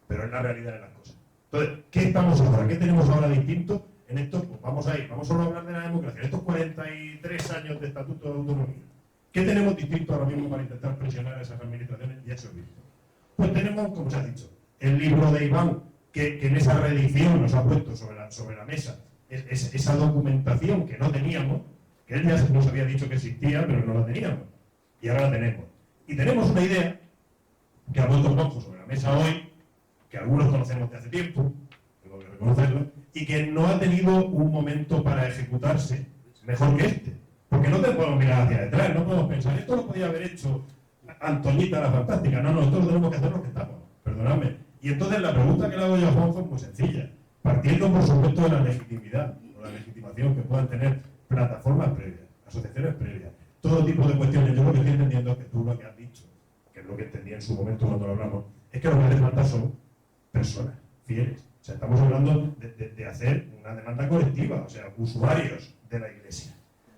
pero es la realidad de las cosas. Entonces, ¿qué estamos ahora? ¿Qué tenemos ahora distinto en esto? Pues vamos solo a hablar de la democracia, en estos 43 años de Estatuto de Autonomía. ¿Qué tenemos distinto ahora mismo para intentar presionar a esas administraciones y a ese obispo? Pues tenemos, como se ha dicho, el libro de Iván, que en esa reedición nos ha puesto sobre la mesa esa documentación que no teníamos, que él ya nos había dicho que existía, pero no la teníamos, y ahora la tenemos. Y tenemos una idea que ha puesto Juanjo sobre la mesa hoy, que algunos conocemos de hace tiempo, tengo que reconocerlo, y que no ha tenido un momento para ejecutarse mejor que este. Porque no te podemos mirar hacia detrás, no podemos pensar, esto lo podía haber hecho Antoñita la Fantástica. No, nosotros tenemos que hacer lo que estamos, perdonadme. Y entonces la pregunta que le hago yo a Juanjo es muy sencilla, partiendo por supuesto de la legitimidad o la legitimación que puedan tener plataformas previas, asociaciones previas, todo tipo de cuestiones. Yo lo que estoy entendiendo es que tú lo que has dicho, que es lo que entendí en su momento cuando lo hablamos, es que lo que hace falta son personas fieles. O sea, estamos hablando de hacer una demanda colectiva, o sea, usuarios de la Iglesia.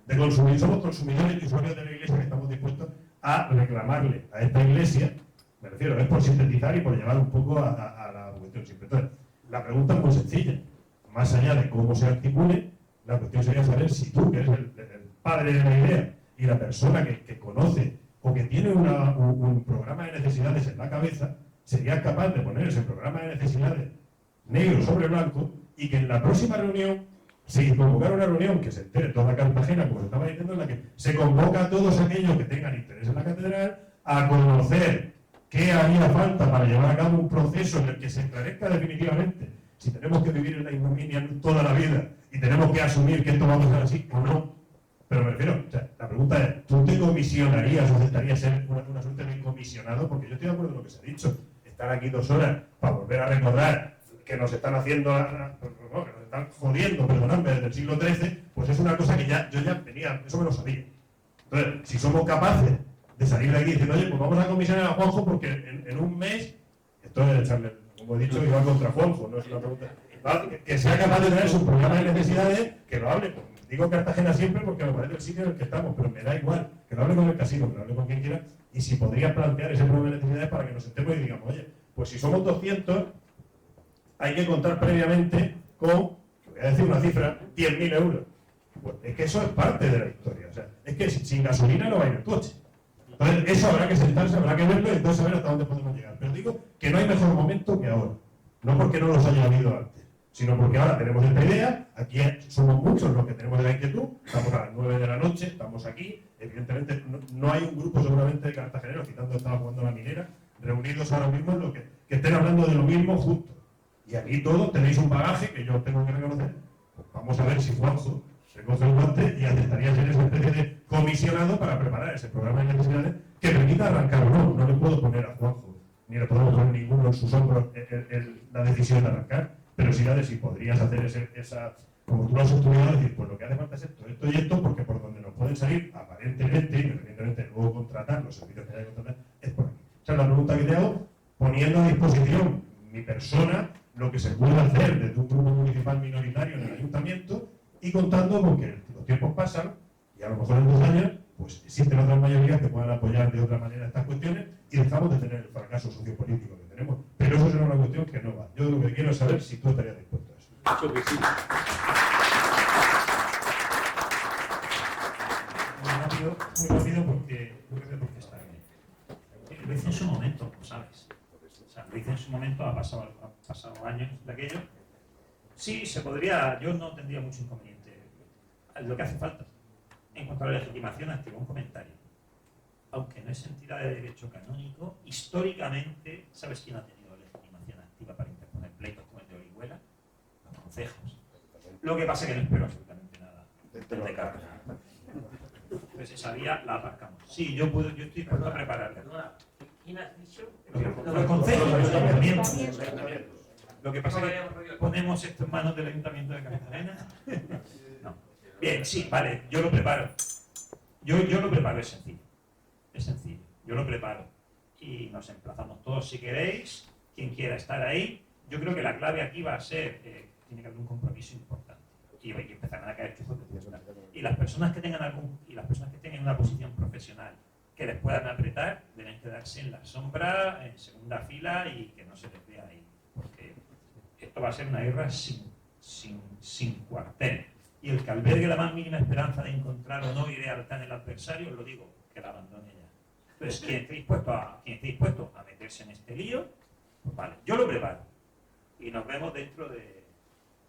De consumir, somos consumidores y usuarios de la Iglesia que estamos dispuestos a reclamarle a esta Iglesia, me refiero, es por sintetizar y por llevar un poco a la cuestión simple. Entonces, la pregunta es muy sencilla. Más allá de cómo se articule, la cuestión sería saber si tú, que eres el padre de la idea, y la persona que conoce o que tiene un programa de necesidades en la cabeza, serías capaz de poner ese programa de necesidades negro sobre blanco y que en la próxima reunión, si convocar una reunión que se entere toda Cartagena, como se estaba diciendo, en la que se convoca a todos aquellos que tengan interés en la catedral a conocer qué haría falta para llevar a cabo un proceso en el que se esclarezca definitivamente si tenemos que vivir en la ignominia toda la vida y tenemos que asumir que esto va a pasar así o no. Pero me refiero, o sea, la pregunta es, ¿tú te comisionarías o aceptarías ser una suerte de comisionado? Porque yo estoy de acuerdo con lo que se ha dicho. Estar aquí 2 horas para volver a recordar que nos están haciendo, que nos están jodiendo, perdonadme, desde el siglo XIII, pues es una cosa que yo ya tenía, eso me lo sabía. Entonces, si somos capaces de salir de aquí diciendo, oye, pues vamos a comisionar a Juanjo porque en un mes, esto es echarle, como he dicho, iba contra Juanjo, no es una pregunta, que sea capaz de tener su programa de necesidades, que lo hable, digo Cartagena siempre porque me parece el sitio en el que estamos, pero me da igual, que lo hable con el casino, que lo hable con quien quiera, y si podrías plantear ese programa de necesidades para que nos sentemos y digamos, oye, Pues si somos 200, hay que contar previamente con, voy a decir una cifra, 10.000 euros. Pues es que eso es parte de la historia. O sea, es que sin gasolina no va a ir el coche. Entonces, eso habrá que sentarse, habrá que verlo y entonces saber hasta dónde podemos llegar. Pero digo que no hay mejor momento que ahora. No porque no los haya habido antes, sino porque ahora tenemos esta idea, aquí somos muchos los que tenemos la inquietud, estamos a las 9 de la noche, estamos aquí, evidentemente no hay un grupo seguramente de cartageneros, quitando estaba jugando la minera, reunidos ahora mismo en lo que estén hablando de lo mismo juntos. Y aquí todos tenéis un bagaje que yo tengo que reconocer. Pues vamos a ver si Juanjo se coge el guante y aceptaría ser esa especie de comisionado para preparar ese programa de necesidades que permita arrancar o no. No le puedo poner a Juanjo, ni le podemos poner ninguno en sus hombros la decisión de arrancar, pero sí la de si podrías hacer esa, como tú lo has estudiado, decir, pues lo que hace falta es esto, esto y esto, porque por donde nos pueden salir, aparentemente, independientemente de luego contratar los servicios que haya que contratar, es por aquí. O sea, la pregunta que te hago, poniendo a disposición mi persona, lo que se puede hacer desde un grupo municipal minoritario en el ayuntamiento y contando con que los tiempos pasan y a lo mejor en 2 años pues existen otras mayorías que puedan apoyar de otra manera estas cuestiones y dejamos de tener el fracaso sociopolítico que tenemos. Pero eso será una cuestión que no va. Yo lo que quiero es saber si tú estarías dispuesto a eso. Eso que sí. Muy rápido porque no sé por qué está bien. Lo hice en su momento, como sabes. O sea, lo hice en su momento, ha pasado años de aquello. Sí, se podría, yo no tendría mucho inconveniente. Lo que hace falta, en cuanto a la legitimación activa, un comentario. Aunque no es entidad de derecho canónico, históricamente, ¿sabes quién ha tenido legitimación activa para interponer pleitos como el de Orihuela? Los concejos. Lo que pasa es que no espero absolutamente nada del decano. Entonces esa vía la aparcamos. Sí, yo estoy dispuesto a prepararla. ¿Quién has dicho? Los concejos, los ayuntamientos. Lo que pasa es que ponemos esto en manos del Ayuntamiento de Cartagena. No. Bien, sí, vale, yo lo preparo. Yo lo preparo, es sencillo. Es sencillo, yo lo preparo. Y nos emplazamos todos si queréis, quien quiera estar ahí. Yo creo que la clave aquí va a ser, tiene que haber un compromiso importante. Y empezarán a caer chuzos de cultura. Y las personas que tengan una posición profesional que les puedan apretar, deben quedarse en la sombra, en segunda fila y que no se les vea ahí. Porque esto va a ser una guerra sin cuartel. Y el que albergue la más mínima esperanza de encontrar o no lealtad en el adversario, lo digo, que la abandone ya. Entonces, quien esté dispuesto a meterse en este lío, pues vale, yo lo preparo. Y nos vemos dentro de...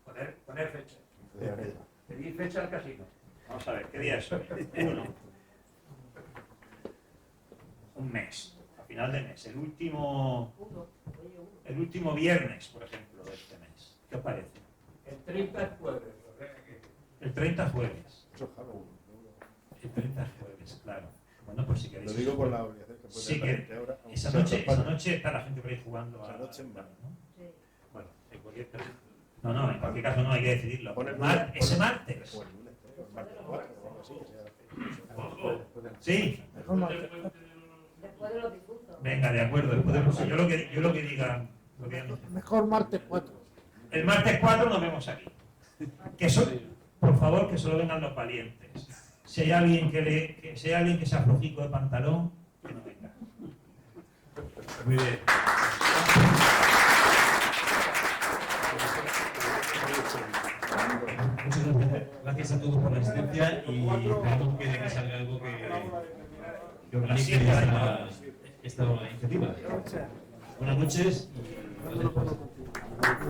Poner fecha. Pedir fecha al casino. Vamos a ver, ¿qué día es hoy? 1. Un mes, a final de mes. El último viernes, por ejemplo, de este mes. ¿Qué os parece? El 30 es jueves. El 30 es jueves. El 30 es jueves, claro. Bueno, pues si queréis... Lo digo por la obligación que puede tener ahora. Esa noche está la gente por ahí jugando a... Esa noche en vano. Bueno, en cualquier caso... No, en cualquier caso no hay que decidirlo. Ese martes. Sí. Después de los difuntos. Venga, de acuerdo. Yo lo que diga. Mejor martes 4. El martes 4 nos vemos aquí. Por favor, que solo vengan los valientes. Si hay alguien que sea flojico de pantalón, que no venga. Muy bien. Muchas gracias a todos por la asistencia y esperamos que salga algo que organice esta iniciativa. Buenas noches y